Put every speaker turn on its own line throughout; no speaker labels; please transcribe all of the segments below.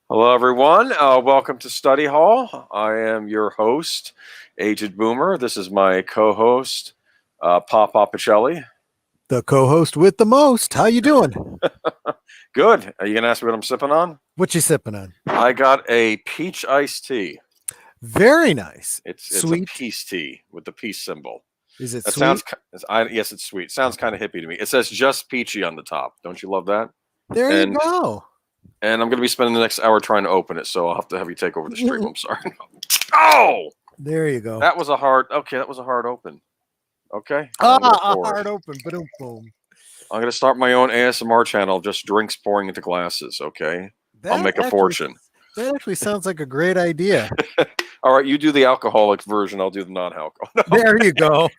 Hello, everyone. Welcome to Study Hall. I am your host, Aged Boomer. This is my co-host, PaPa Pacelli.
The co-host with the most. How you doing?
Good. Are you gonna ask me what I'm sipping on?
What you sipping on?
I got a peach iced tea.
Very nice.
It's a
Sweet.
peace tea with the peace symbol.
Is it
That
sweet?
sounds. Yes, it's sweet. Sounds kind of hippie to me. It says just peachy on the top. Don't you love that?
There you
And
go.
and I'm gonna be spending the next hour trying to open it, so I'll have to have you take over the stream. I'm sorry. Oh,
There you go.
that was a hard. Okay, that was a hard open. Okay.
Ah,
I'm gonna
a
pour it.
hard open. Boom, boom.
I'm gonna start my own ASMR channel, just drinks pouring into glasses. Okay, I'll make a fortune.
That actually sounds like a great idea.
All right, you do the alcoholic version. I'll do the non-alcoholic.
There you go.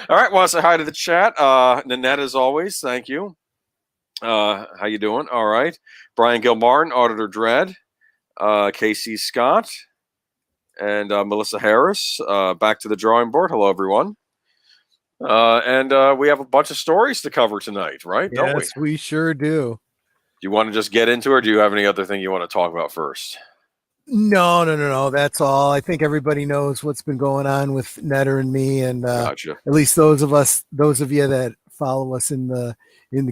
All right, want to say hi to the chat. Nanette, as always, thank you. How you doing? All right, Brian Gilmartin, Auditor Dread, Casey Scott, and Melissa Harris. Back to the drawing board. Hello, everyone. And we have a bunch of stories to cover tonight, right? Don't we?
Yes, we sure do.
Do you want to just get into it, or do you have any other thing you want to talk about first?
No. That's all. I think everybody knows what's been going on with Netter and me, and
Gotcha.
at least those of you that follow us in the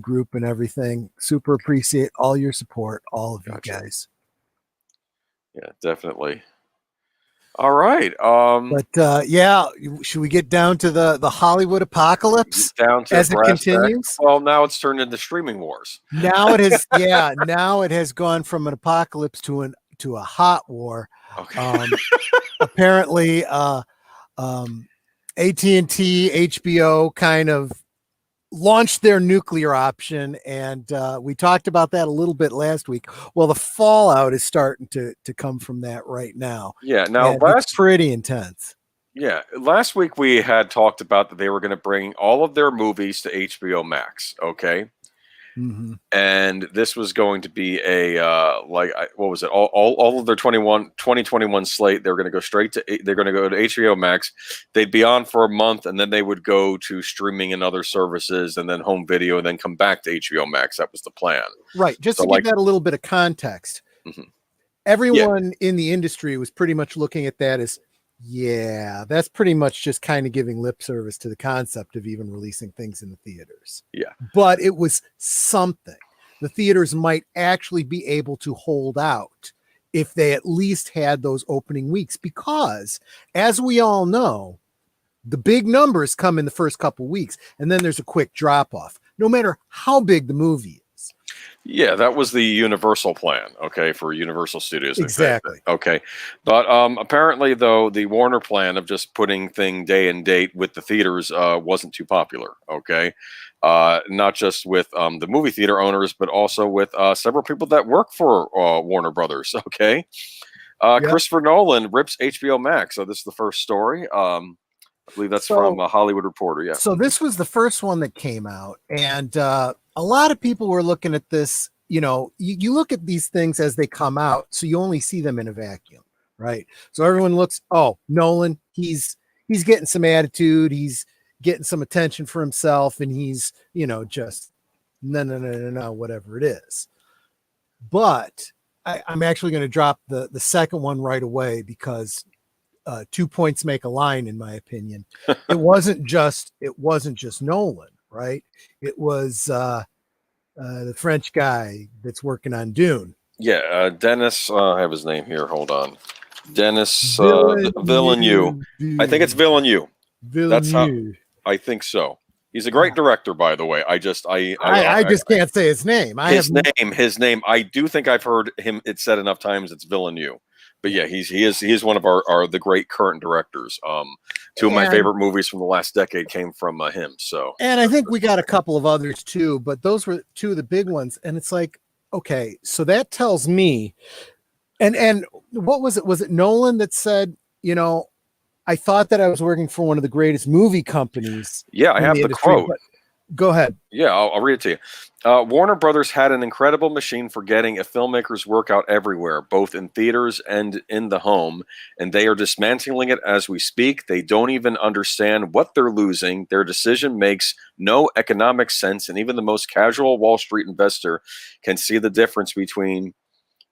group and everything. Super appreciate all your support, all of you guys.
Yeah, definitely. All right.
But yeah, should we get down to the Hollywood apocalypse
down to
as it continues?
Well, now it's turned into streaming wars.
Now it has, yeah. Now it has gone from an apocalypse to a hot war.
Okay.
Apparently, AT&T, HBO kind of launched their nuclear option, and we talked about that a little bit last week. Well, the fallout is starting to come from that right now.
Yeah, now
it's pretty intense.
Yeah, last week we had talked about that they were going to bring all of their movies to HBO Max. Okay.
Mm-hmm.
And this was going to be a what was it? All of their 2021 slate. They're going to go they're going to go to HBO Max. They'd be on for a month, and then they would go to streaming and other services, and then home video, and then come back to HBO Max. That was the plan.
Right. Just to give that a little bit of context, everyone in the industry was pretty much looking at that as, yeah, that's pretty much just kind of giving lip service to the concept of even releasing things in the theaters.
Yeah.
But it was something. The theaters might actually be able to hold out if they at least had those opening weeks, because as we all know, the big numbers come in the first couple weeks, and then there's a quick drop off, no matter how big the movie is.
Yeah, that was the Universal plan, okay, for Universal Studios.
Exactly.
Okay. But apparently, though, the Warner plan of just putting thing day and date with the theaters wasn't too popular, okay? Not just with the movie theater owners, but also with several people that work for Warner Brothers, okay? Christopher Nolan rips HBO Max. So this is the first story. I believe that's from a Hollywood Reporter, yeah.
So this was the first one that came out, and a lot of people were looking at this. You know, you look at these things as they come out, so you only see them in a vacuum, right? So everyone looks, oh, Nolan, he's getting some attitude, he's getting some attention for himself, and he's, just no, whatever it is. But I'm actually going to drop the second one right away, because 2 points make a line, in my opinion. It wasn't just Nolan, right? It was the French guy that's working on Dune.
Yeah, Dennis. I have his name here. Hold on, Dennis Villeneuve. I think it's Villeneuve. That's how I think so. He's a great director, by the way. I just
can't say his name.
His name. I do think I've heard him. It's said enough times. It's Villeneuve. But yeah, he is one of the great current directors. Two of my favorite movies from the last decade came from him. So,
and I think we got a couple of others too, but those were two of the big ones. And it's like, okay, so that tells me, and what was it? Was it Nolan that said, I thought that I was working for one of the greatest movie companies?
Yeah, I have the quote.
Go ahead.
Yeah, I'll read it to you. Warner Brothers had an incredible machine for getting a filmmaker's work out everywhere, both in theaters and in the home, and they are dismantling it as we speak. They don't even understand what they're losing. Their decision makes no economic sense, and even the most casual Wall Street investor can see the difference between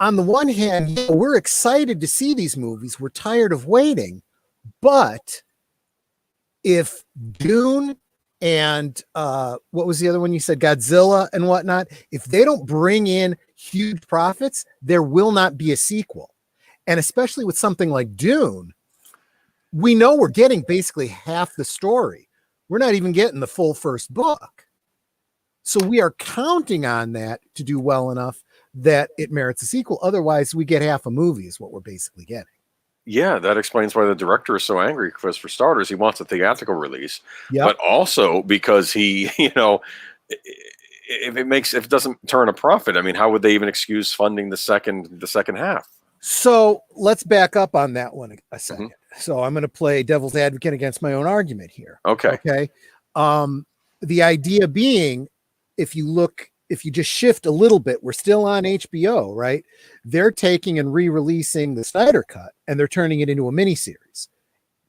on the one hand, yeah, we're excited to see these movies. We're tired of waiting. But if Dune and what was the other one you said, Godzilla and whatnot, if they don't bring in huge profits, there will not be a sequel. And especially with something like Dune, we know we're getting basically half the story. We're not even getting the full first book. So we are counting on that to do well enough that it merits a sequel. Otherwise, we get half a movie is what we're basically getting.
Yeah, that explains why the director is so angry. Because for starters, he wants a theatrical release,
Yep.
but also because he, if it doesn't turn a profit, I mean, how would they even excuse funding the second half?
So let's back up on that one a second.
Mm-hmm.
So I'm going to play devil's advocate against my own argument here.
Okay.
Okay. The idea being, if you just shift a little bit, we're still on HBO, right? They're taking and re-releasing the Snyder Cut and they're turning it into a miniseries,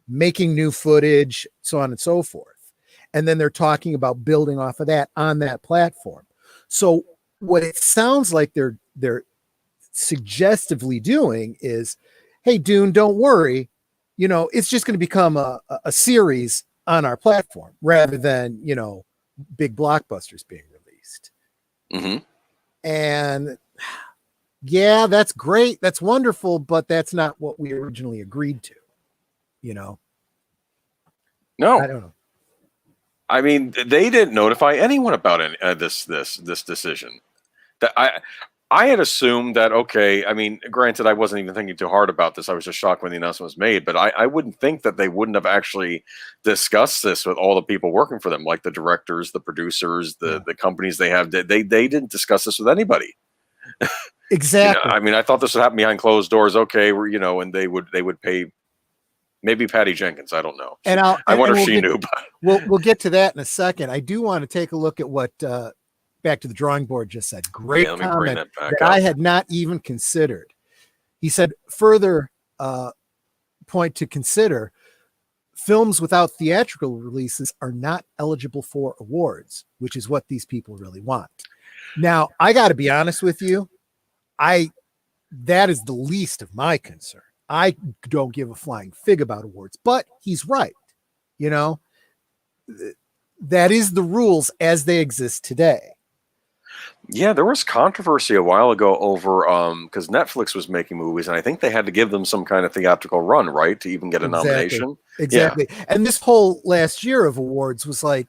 making new footage, so on and so forth. And then they're talking about building off of that on that platform. So what it sounds like they're suggestively doing is, hey, Dune, don't worry. It's just going to become a series on our platform rather than, big blockbusters being released.
Mm-hmm.
And yeah, that's great. That's wonderful, but that's not what we originally agreed to,
No,
I don't know.
I mean, they didn't notify anyone about this decision. That I had assumed that, okay, I mean, granted, I wasn't even thinking too hard about this. I was just shocked when the announcement was made, but I wouldn't think that they wouldn't have actually discussed this with all the people working for them, like the directors, the producers, the companies they have. They didn't discuss this with anybody.
Exactly.
I mean, I thought this would happen behind closed doors. Okay, and they would pay maybe Patty Jenkins. I don't know.
And
I wonder if she knew. But
we'll get to that in a second. I do want to take a look at what Back to the Drawing Board just said. Great comment that I had not even considered. He said, further point to consider, films without theatrical releases are not eligible for awards, which is what these people really want. Now, I got to be honest with you. That is the least of my concern. I don't give a flying fig about awards, but he's right. That is the rules as they exist today.
Yeah, there was controversy a while ago over because Netflix was making movies, and I think they had to give them some kind of theatrical run, right, to even get a nomination.
Exactly. Yeah. And this whole last year of awards was like,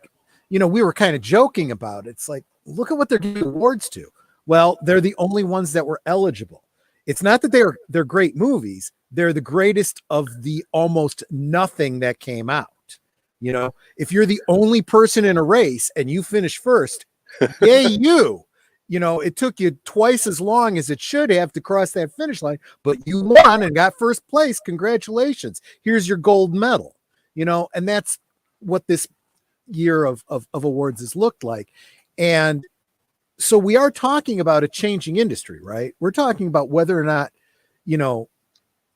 we were kind of joking about it. It's like, look at what they're giving awards to. Well, they're the only ones that were eligible. It's not that they're great movies. They're the greatest of the almost nothing that came out. If you're the only person in a race and you finish first, yay, you. It took you twice as long as it should have to cross that finish line, but you won and got first place. Congratulations. Here's your gold medal. And that's what this year of awards has looked like. And so we are talking about a changing industry, right? We're talking about whether or not,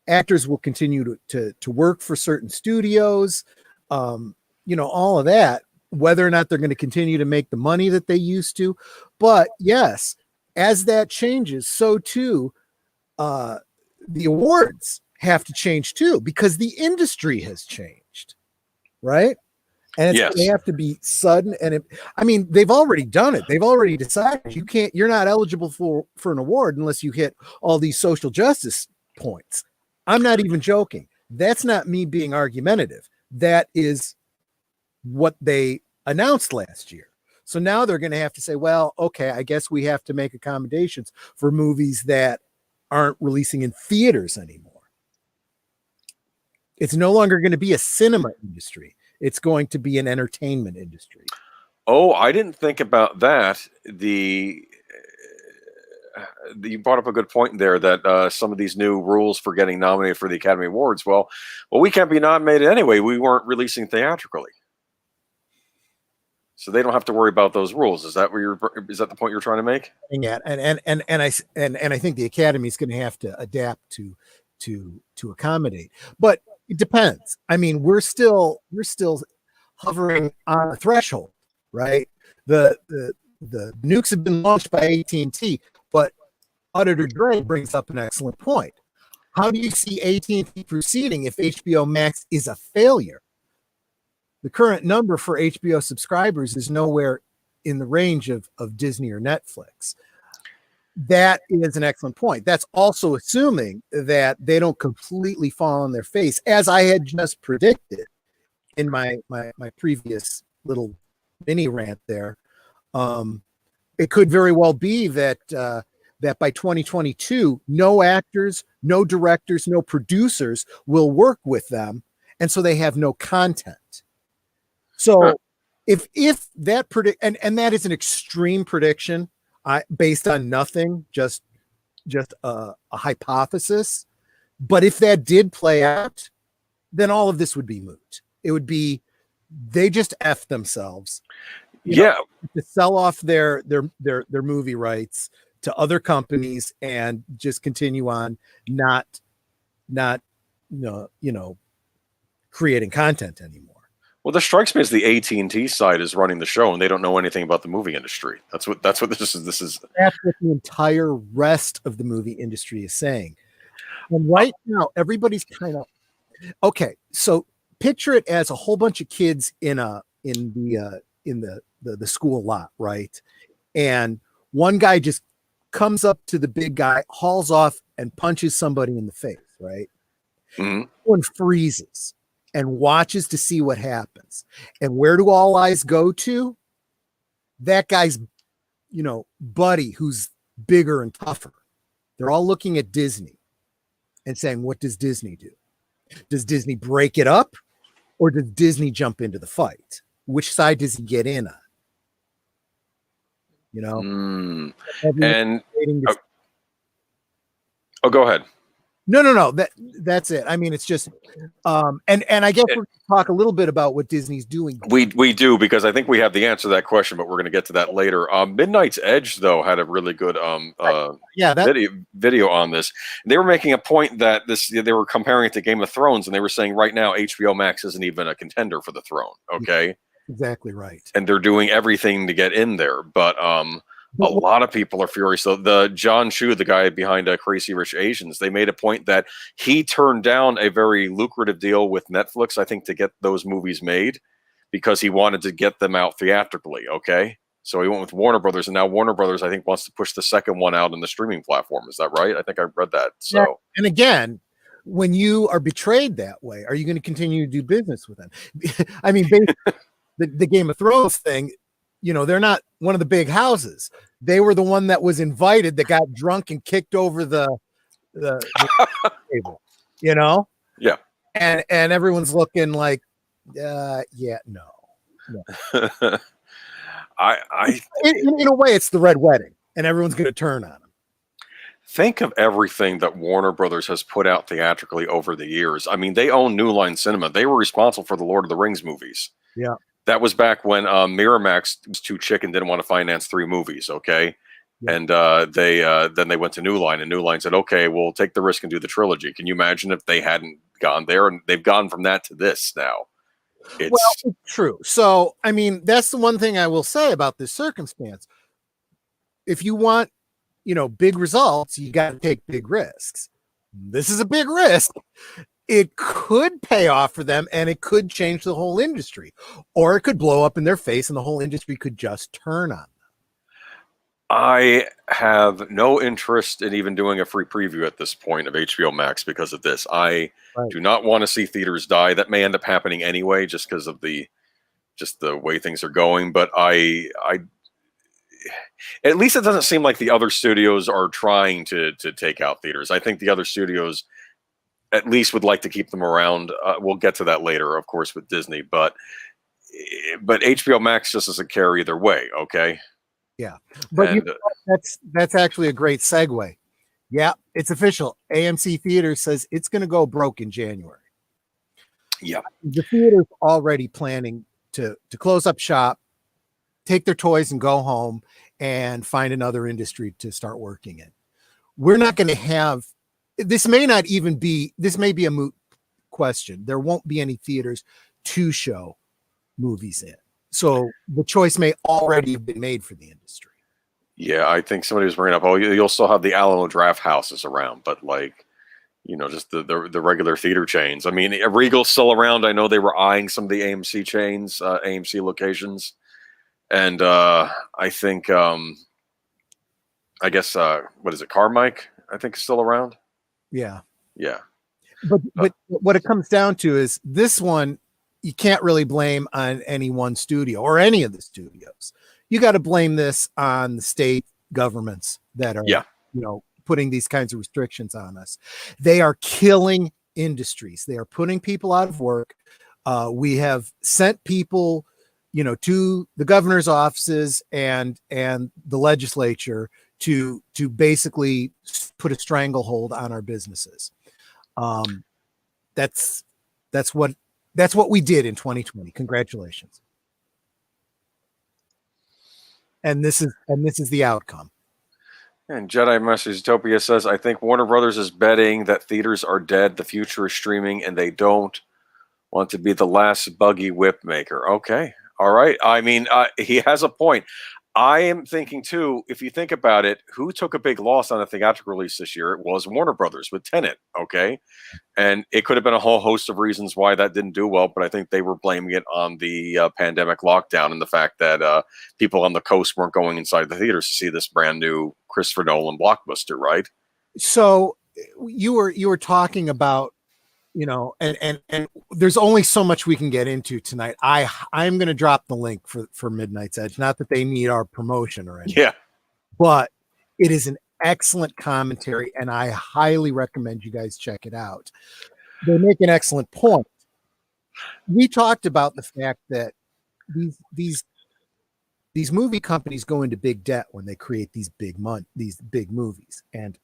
actors will continue to work for certain studios, all of that, whether or not they're going to continue to make the money that they used to. But yes, as that changes, so too, the awards have to change too, because the industry has changed, right? And they have to be sudden. And they've already done it. They've already decided you're not eligible for an award unless you hit all these social justice points. I'm not even joking. That's not me being argumentative. That is what they announced last year. So now they're going to have to say, well, okay, I guess we have to make accommodations for movies that aren't releasing in theaters anymore. It's no longer going to be a cinema industry. It's going to be an entertainment industry.
Oh, I didn't think about that. You brought up a good point there that some of these new rules for getting nominated for the Academy Awards. Well, we can't be nominated anyway. We weren't releasing theatrically, so they don't have to worry about those rules. Is that the point you're trying to make?
Yeah, and I think the Academy is going to have to adapt to accommodate, but it depends. We're still hovering on the threshold, right? The nukes have been launched by AT&T, but Auditor Dre brings up an excellent point. How do you see AT&T proceeding if HBO Max is a failure? The current number for HBO subscribers is nowhere in the range of Disney or Netflix. That is an excellent point. That's also assuming that they don't completely fall on their face, as I had just predicted in my previous little mini rant there. It could very well be that that by 2022, no actors, no directors, no producers will work with them, and so they have no content. So if that predict and that is an extreme prediction, based on nothing, just a hypothesis. But if that did play out, then all of this would be moot. It would be they just F themselves. To sell off their movie rights to other companies and just continue on not creating content anymore.
Well, this strikes me as the AT&T side is running the show, and they don't know anything about the movie industry. That's what this is.
That's what the entire rest of the movie industry is saying. And right now, everybody's kind of okay. So picture it as a whole bunch of kids in the school lot, right? And one guy just comes up to the big guy, hauls off, and punches somebody in the face, right?
Mm-hmm.
One freezes and watches to see what happens. And where do all eyes go to? That guy's, buddy who's bigger and tougher. They're all looking at Disney and saying, what does Disney do? Does Disney break it up, or does Disney jump into the fight? Which side does he get in on?
And go ahead.
No. That's it. I mean, it's just, and I guess we're going to talk a little bit about what Disney's doing.
We do, because I think we have the answer to that question, but we're going to get to that later. Midnight's Edge, though, had a really good video on this. They were making a point that they were comparing it to Game of Thrones, and they were saying right now HBO Max isn't even a contender for the throne. Okay,
exactly right.
And they're doing everything to get in there, but a lot of people are furious. So the John Chu, the guy behind Crazy Rich Asians, they made a point that he turned down a very lucrative deal with Netflix, I think, to get those movies made because he wanted to get them out theatrically. Okay. So he went with Warner Brothers, and now Warner Brothers, I think, wants to push the second one out on the streaming platform. Is that right? I think I read that. So,
yeah. And again, when you are betrayed that way, are you going to continue to do business with them? I mean, the Game of Thrones thing, they're not one of the big houses. They were the one that was invited that got drunk and kicked over the table,
Yeah.
And everyone's looking like, no. In a way, it's the Red Wedding, and everyone's going to turn on them.
Think of everything that Warner Brothers has put out theatrically over the years. I mean, they own New Line Cinema. They were responsible for the Lord of the Rings movies.
Yeah.
That was back when Miramax was too chicken, didn't want to finance 3 movies, okay? Yeah. And then they went to New Line, and New Line said, okay, we'll take the risk and do the trilogy. Can you imagine if they hadn't gone there? And they've gone from that to this now.
It's true. So, I mean, that's the one thing I will say about this circumstance. If you want, big results, you got to take big risks. This is a big risk. It could pay off for them, and it could change the whole industry, or it could blow up in their face and the whole industry could just turn on them.
I have no interest in even doing a free preview at this point of HBO Max because of this. I do not want to see theaters die. That may end up happening anyway, just because of the way things are going. But I at least it doesn't seem like the other studios are trying to take out theaters. I think the other studios at least would like to keep them around. We'll get to that later, of course, with Disney, but HBO Max just doesn't care either way. Okay.
Yeah. But that's actually a great segue. Yeah. It's official. AMC Theater says it's going to go broke in January.
Yeah.
The theater's already planning to close up shop, take their toys and go home and find another industry to start working in. We're not going to have, this may be a moot question. There won't be any theaters to show movies in. So the choice may already have been made for the industry.
Yeah, I think somebody was bringing up, oh, you'll still have the Alamo Draft Houses around, but like, just the regular theater chains. I mean, Regal's still around. I know they were eyeing some of the AMC chains, AMC locations, and I think, I guess, what is it, Carmike? I think is still around.
Yeah.
Yeah.
But what it comes down to is this one, you can't really blame on any one studio or any of the studios. You got to blame this on the state governments that are,
Yeah.
putting these kinds of restrictions on us. They are killing industries. They are putting people out of work. We have sent people, to the governor's offices and the legislature to basically put a stranglehold on our businesses. That's what we did in 2020. Congratulations. And this is the outcome.
And Jedi Masters Utopia says, I think Warner Brothers is betting that theaters are dead, the future is streaming, and they don't want to be the last buggy whip maker. Okay. All right. I mean, he has a point. I am thinking too, if you think about it, who took a big loss on a theatrical release this year? It was Warner Brothers with Tenet. Okay. And it could have been a whole host of reasons why that didn't do well, but I think they were blaming it on the pandemic lockdown and the fact that people on the coast weren't going inside the theaters to see this brand new Christopher Nolan blockbuster, right?
So you were talking about, and there's only so much we can get into tonight. I'm going to drop the link for Midnight's Edge. Not that they need our promotion or anything.
Yeah.
But it is an excellent commentary, and I highly recommend you guys check it out. They make an excellent point. We talked about the fact that these movie companies go into big debt when they create these big movies, and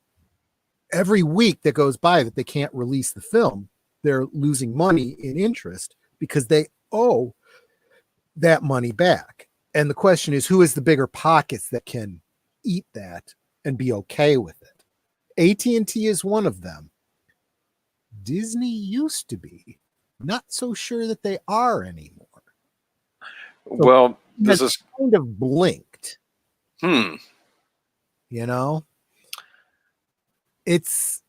every week that goes by that they can't release the film, they're losing money in interest because they owe that money back. And the question is, who has the bigger pockets that can eat that and be okay with it? AT&T is one of them. Disney used to be. Not so sure that they are anymore. So
well, this is
kind of blinked. It's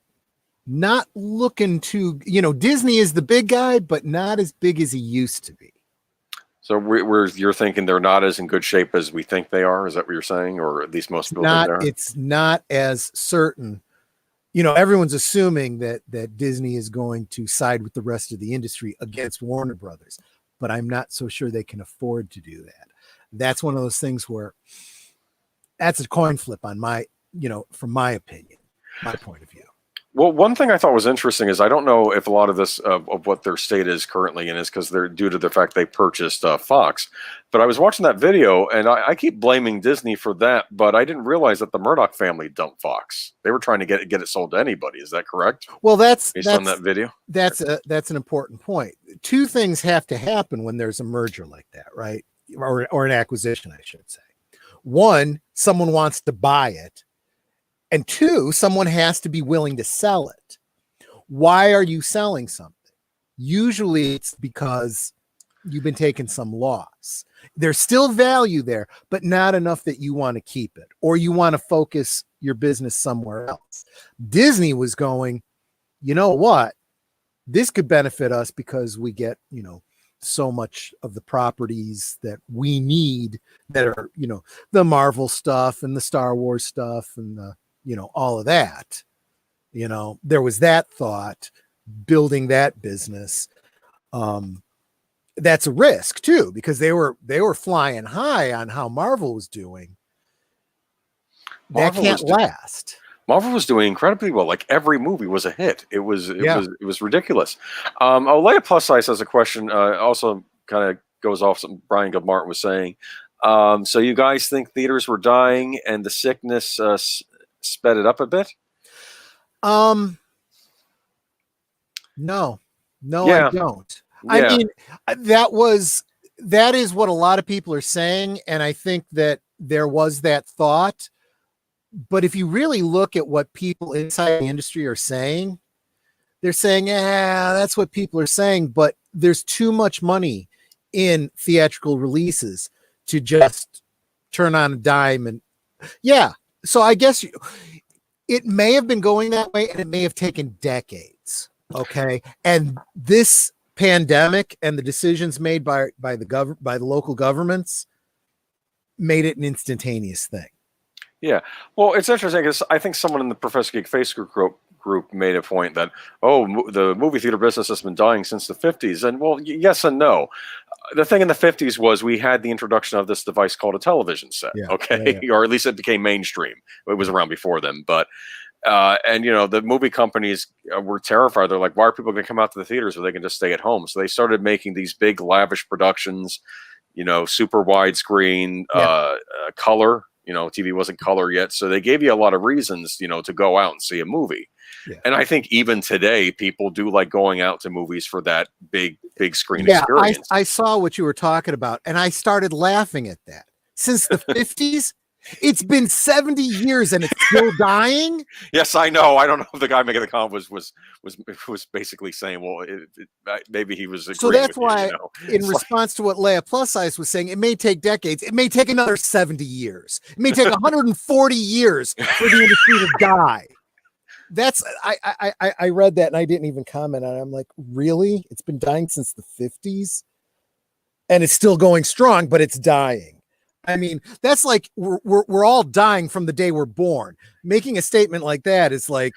not looking to, Disney is the big guy, but not as big as he used to be.
So you're thinking they're not as in good shape as we think they are? Is that what you're saying? Or at least most people think they are?
It's not as certain. Everyone's assuming that Disney is going to side with the rest of the industry against Warner Brothers, but I'm not so sure they can afford to do that. That's one of those things where that's a coin flip on from my opinion, my point of view.
Well, one thing I thought was interesting is I don't know if a lot of this of what their state is currently in is because they're due to the fact they purchased Fox. But I was watching that video and I keep blaming Disney for that, but I didn't realize that the Murdoch family dumped Fox. They were trying to get it sold to anybody. Is that correct?
Well, that's
on that video.
That's an important point. Two things have to happen when there's a merger like that, right? Or an acquisition, I should say. One, someone wants to buy it. And two, someone has to be willing to sell it. Why are you selling something? Usually it's because you've been taking some loss. There's still value there, but not enough that you want to keep it or you want to focus your business somewhere else. Disney was going, you know what? This could benefit us because we get, so much of the properties that we need that are, the Marvel stuff and the Star Wars stuff and the, all of that. There was that thought, building that business. That's a risk too, because they were flying high on how Marvel was doing. That can't last.
Marvel was doing incredibly well. Like every movie was a hit. It was ridiculous. Olea Plus Size has a question. Also kind of goes off something Brian Gilmartin was saying. So you guys think theaters were dying and the sickness sped it up a bit?
No, yeah. I don't. Yeah. I mean, that is what a lot of people are saying. And I think that there was that thought, but if you really look at what people inside the industry are saying, they're saying, that's what people are saying, but there's too much money in theatrical releases to just turn on a dime and Yeah. So I guess it may have been going that way, and it may have taken decades. Okay, and this pandemic and the decisions made by the local governments made it an instantaneous thing.
Yeah. Well, it's interesting because I think someone in the Professor Geek Facebook group made a point that, the movie theater business has been dying since the 50s. And well, yes and no. The thing in the 50s was we had the introduction of this device called a television set,
Yeah,
okay?
yeah.
Or at least it became mainstream. It was around before them. But, and, the movie companies were terrified. They're like, why are people going to come out to the theaters where they can just stay at home? So they started making these big, lavish productions, super widescreen, color. TV wasn't color yet, so they gave you a lot of reasons, to go out and see a movie.
Yeah.
And I think even today, people do like going out to movies for that big screen
Yeah,
experience.
I saw what you were talking about, and I started laughing at that. Since the 50s, it's been 70 years and it's still dying.
Yes, I know. I don't know if the guy making the comment was basically saying, well, maybe he was agreeing.
So that's
with
why,
you,
in response to what Leia Plus Size was saying, it may take decades. It may take another 70 years. It may take 140 years for the industry to die. That's I read that and I didn't even comment on it. I'm like, really? It's been dying since the 50s, and it's still going strong, but it's dying. I mean, that's like we're all dying from the day we're born. Making a statement like that is like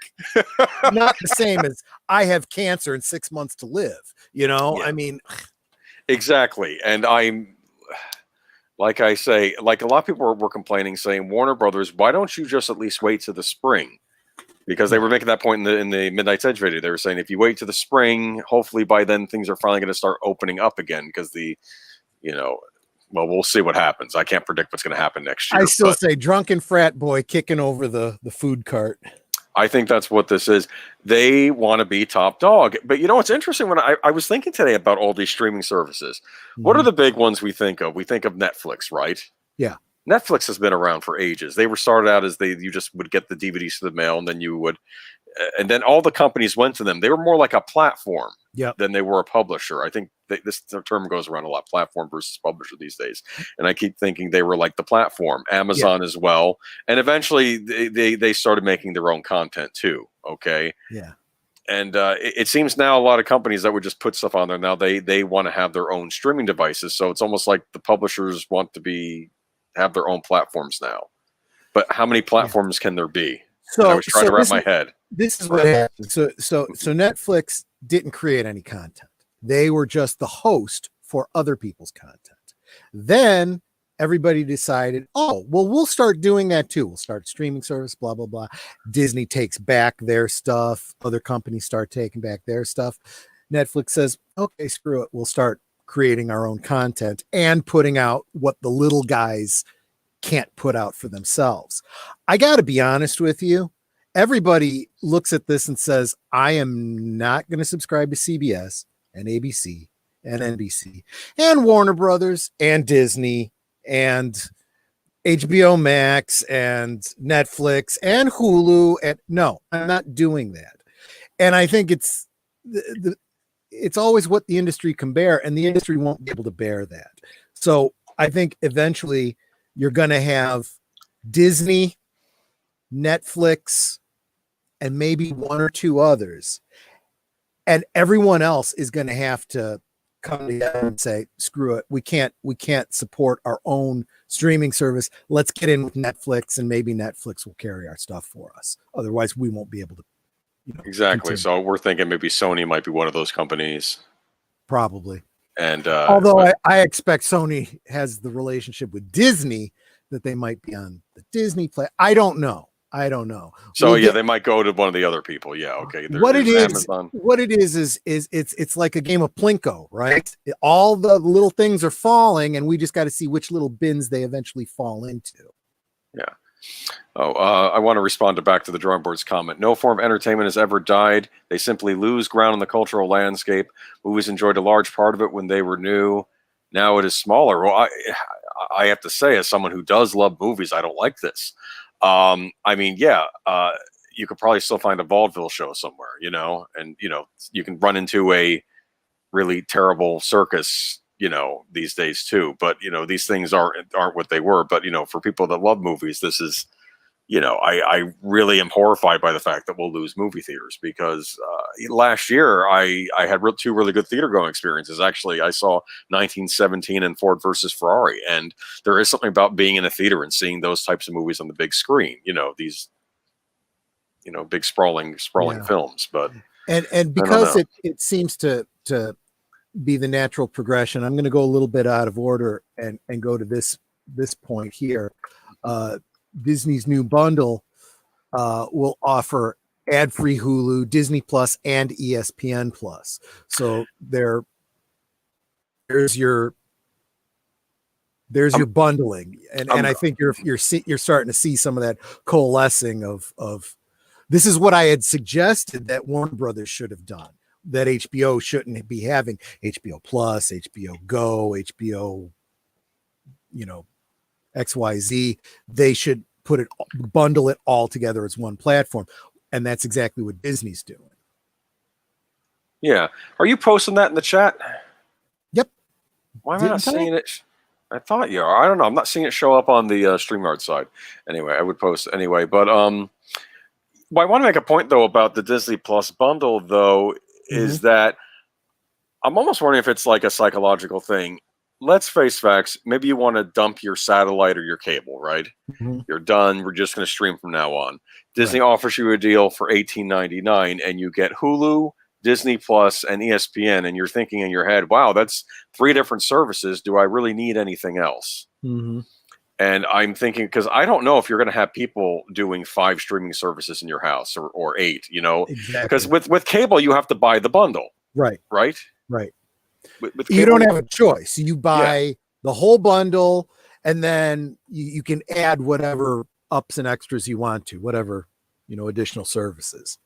not the same as I have cancer and 6 months to live.
Yeah.
I mean,
exactly. And I'm like I say, like a lot of people were complaining, saying, Warner Brothers, why don't you just at least wait to the spring? Because they were making that point in the Midnight's Edge video. They were saying if you wait to the spring, hopefully by then things are finally going to start opening up again. Because well, we'll see what happens. I can't predict what's going to happen next year.
I still say drunken frat boy kicking over the food cart.
I think that's what this is. They want to be top dog. But it's interesting when I was thinking today about all these streaming services. Mm-hmm. What are the big ones we think of? We think of Netflix, right?
Yeah.
Netflix has been around for ages. They were started out as you just would get the DVDs to the mail, and then you would, and then all the companies went to them. They were more like a platform than they were a publisher. I think this term goes around a lot: platform versus publisher these days. And I keep thinking they were like the platform. Amazon as well, and eventually they started making their own content too. Okay.
Yeah.
And it seems now a lot of companies that would just put stuff on there now they want to have their own streaming devices. So it's almost like the publishers want to have their own platforms now. But how many platforms can there be? So I was trying to wrap my head.
This is what happened. So Netflix didn't create any content. They were just the host for other people's content. Then everybody decided, we'll start doing that too. We'll start streaming service, blah, blah, blah. Disney takes back their stuff. Other companies start taking back their stuff. Netflix says, okay, screw it. We'll start creating our own content and putting out what the little guys can't put out for themselves. I got to be honest with you. Everybody looks at this and says, I am not going to subscribe to CBS and ABC and NBC and Warner Brothers and Disney and HBO Max and Netflix and Hulu. And no, I'm not doing that. And I think it's always what the industry can bear, and the industry won't be able to bear that. So I think eventually you're going to have Disney, Netflix, and maybe one or two others. And everyone else is going to have to come together and say, screw it. We can't support our own streaming service. Let's get in with Netflix, and maybe Netflix will carry our stuff for us. Otherwise, we won't be able to.
Exactly.
Continue.
So we're thinking maybe Sony might be one of those companies.
Probably.
And
although I expect Sony has the relationship with Disney that they might be on the Disney play. I don't know. So
they might go to one of the other people. Yeah. Okay.
What it is it's like a game of Plinko, right? All the little things are falling, and we just got to see which little bins they eventually fall into.
Yeah. I want to respond back to the drawing board's comment. No form of entertainment has ever died. They simply lose ground in the cultural landscape. Movies enjoyed a large part of it when they were new. Now it is smaller. Well, I have to say, as someone who does love movies, I don't like this. I mean, you could probably still find a vaudeville show somewhere, and you can run into a really terrible circus these days too. But these things aren't what they were. But for people that love movies, this is, I really am horrified by the fact that we'll lose movie theaters, because last year I had two really good theater going experiences. Actually, I saw 1917 and Ford versus Ferrari, and there is something about being in a theater and seeing those types of movies on the big screen. These big sprawling films. But
and because it seems to be the natural progression, I'm going to go a little bit out of order and go to this point here. Disney's new bundle will offer ad-free Hulu, Disney Plus, and ESPN Plus. So there's your bundling, and I think you're starting to see some of that coalescing of this is what I had suggested that Warner Brothers should have done, that HBO shouldn't be having HBO Plus, HBO Go, HBO, XYZ. They should bundle it all together as one platform. And that's exactly what Disney's doing.
Yeah. Are you posting that in the chat?
Yep.
Why am I not seeing it? I thought you are. I don't know. I'm not seeing it show up on the StreamYard side. Anyway, I would post it anyway. But I want to make a point, though, about the Disney Plus bundle, though, is that I'm almost wondering if it's like a psychological thing. Let's face facts. Maybe you want to dump your satellite or your cable, right? You're done. We're just going to stream from now on. Disney offers you a deal for $18.99, and you get Hulu, Disney Plus, and ESPN. And you're thinking in your head, wow, that's 3 different services. Do I really need anything else? And I'm thinking, because I don't know if you're going to have people doing 5 streaming services in your house or 8, because with cable, you have to buy the bundle. Right. With
you don't have a choice. You buy the whole bundle, and then you can add whatever ups and extras you want to, whatever, additional services.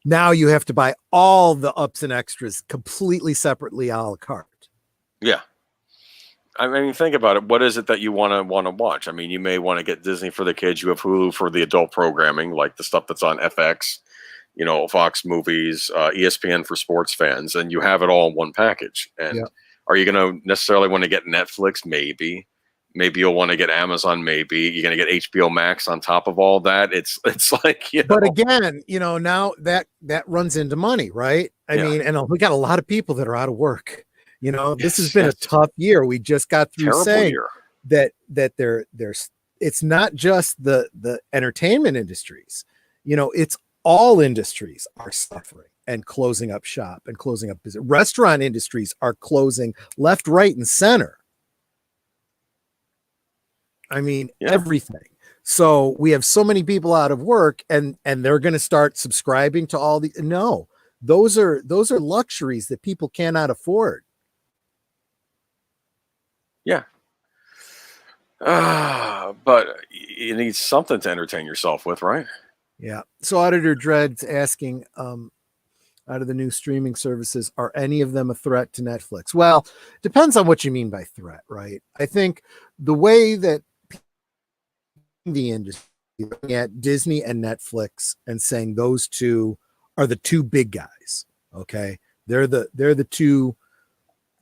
Now you have to buy all the ups and extras completely separately a la carte.
Yeah. I mean, think about it. What is it that you want to watch? I mean, you may want to get Disney for the kids. You have Hulu for the adult programming, like the stuff that's on FX. Fox movies, ESPN for sports fans, and you have it all in one package. And are you going to necessarily want to get Netflix? Maybe you'll want to get Amazon. Maybe you're going to get HBO Max on top of all that. It's like,
But again, now that runs into money, right? I mean, and we got a lot of people that are out of work. This has been a tough year. We just got through saying that there's it's not just the entertainment industries. It's all industries are suffering and closing up shop and closing up business. Restaurant industries are closing left, right, and center. I mean, everything. So we have so many people out of work, and they're going to start subscribing to all the. No, those are luxuries that people cannot afford.
Yeah. But you need something to entertain yourself with, right?
Yeah. So Auditor Dread's asking, out of the new streaming services, are any of them a threat to Netflix? Well, depends on what you mean by threat, right? I think the way that the industry looking at Disney and Netflix and saying those two are the two big guys. Okay. They're the two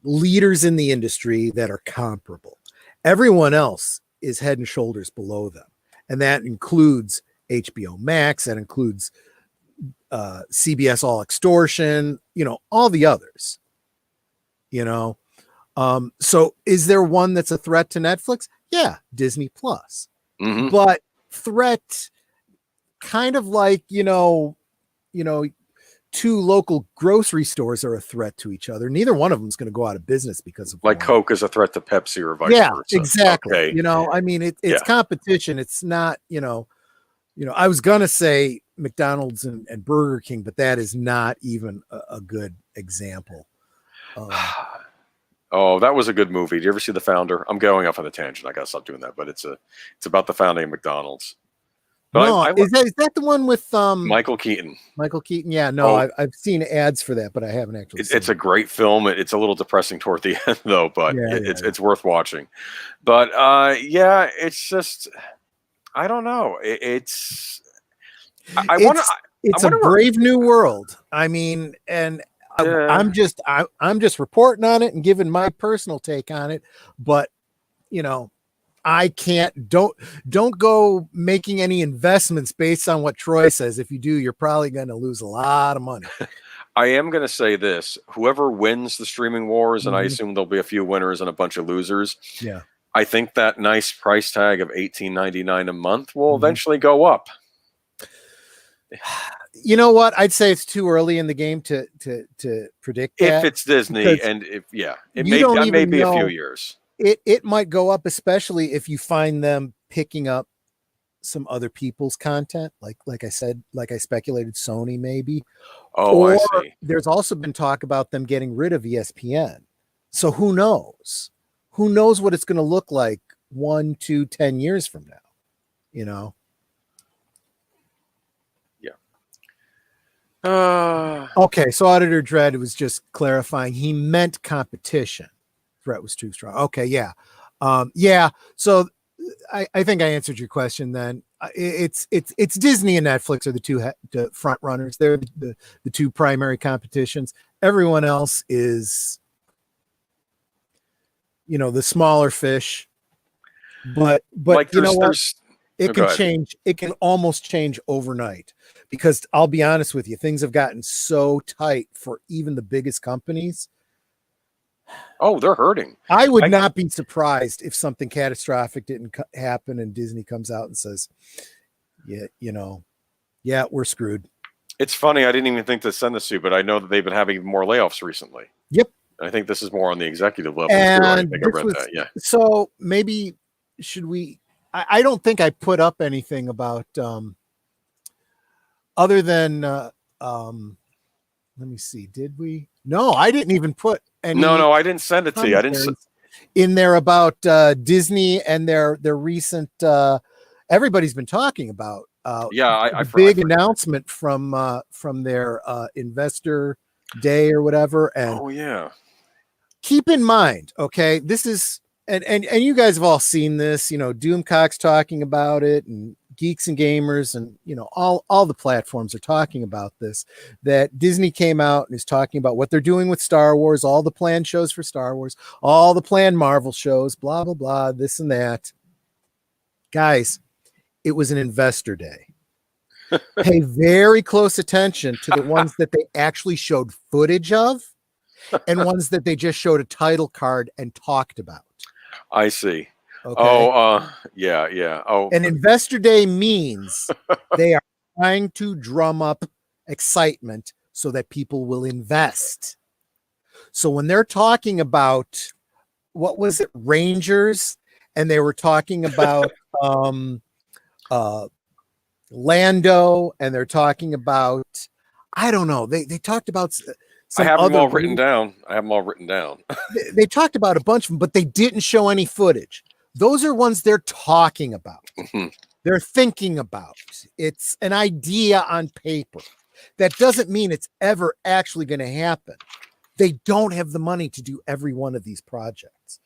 leaders in the industry that are comparable. Everyone else is head and shoulders below them. And that includes HBO Max, that includes CBS All Extortion, all the others, so is there one that's a threat to Netflix? Yeah. Disney Plus, but threat kind of like, two local grocery stores are a threat to each other. Neither one of them is going to go out of business because of
like one. Coke is a threat to Pepsi or vice versa.
Exactly. Okay. I mean, it's competition. It's not, I was going to say McDonald's and Burger King, but that is not even a good example.
Oh, that was a good movie. Did you ever see The Founder? I'm going off on a tangent. I got to stop doing that, but it's about the founding of McDonald's.
But no, is that the one with
Michael Keaton?
Michael Keaton, yeah. No, I've seen ads for that, but I haven't actually.
It's a great film. It's a little depressing toward the end, though, but it's worth watching. But it's just I don't know. It's a brave new world. I mean, and Yeah.
I'm just reporting on it and giving my personal take on it. But you know, I can't don't go making any investments based on what Troy says. If you do, you're probably going to lose a lot of money.
I am going to say this: whoever wins the streaming wars, and I
Mhm.
assume there'll be a few winners and a bunch of losers.
Yeah.
I think that nice price tag of $18.99 a month will
Mhm.
eventually go up.
You know what? I'd say it's too early in the game to predict
If
that,
it's Disney,
because
and if yeah, it
you
may
don't
that may
even
be a few
know.
years.
It might go up, especially if you find them picking up some other people's content, like I said, like I speculated, Sony maybe.
Oh, I
Or
see.
there's also been talk about them getting rid of ESPN. So who knows? Who knows what it's going to look like 1, 2, 10 years from now? You know.
Yeah. Uh,
Okay, so Auditor Dread was just clarifying. He meant competition. Threat was too strong. Okay, yeah. Yeah. So I think I answered your question then. It's Disney and Netflix are the front runners. They're the two primary competitions. Everyone else is, the smaller fish. But
like
you know what?
there's.
It
Oh,
can
go ahead.
change. It can almost change overnight, because I'll be honest with you, things have gotten so tight for even the biggest companies.
Oh, they're hurting.
I would
I.
not be surprised if something catastrophic didn't happen and Disney comes out and says, "Yeah, yeah, we're screwed."
It's funny. I didn't even think to send this to you, but I know that they've been having more layoffs recently.
Yep.
I think this is more on the executive level too. I
And
think I
this
read
was
that. Yeah.
so maybe should we? I don't think I put up anything about other than let me see. Did we? No, I didn't even put
No,
any
no, I didn't send it to you. I didn't.
commentaries in there about Disney and their recent. Everybody's been talking about
Yeah,
the big announcement from their investor day or whatever. And
Oh yeah.
keep in mind, okay, this is and you guys have all seen this. Doomcock's talking about it, and Geeks and Gamers, and all the platforms are talking about this. That Disney came out and is talking about what they're doing with Star Wars, all the planned shows for Star Wars, all the planned Marvel shows, blah blah blah, this and that. Guys, it was an investor day. Pay very close attention to the ones that they actually showed footage of, and ones that they just showed a title card and talked about.
I see.
Okay.
Oh, yeah, yeah. Oh,
An investor day means they are trying to drum up excitement so that people will invest. So when they're talking about, what was it, Rangers, and they were talking about uh Lando, and they're talking about, I don't know, they talked about
I
some
have them
other
all written down. I have them all written down.
they talked about a bunch of them, but they didn't show any footage. Those are ones they're talking about. They're thinking about. It's an idea on paper. That doesn't mean it's ever actually going to happen. They don't have the money to do every one of these projects.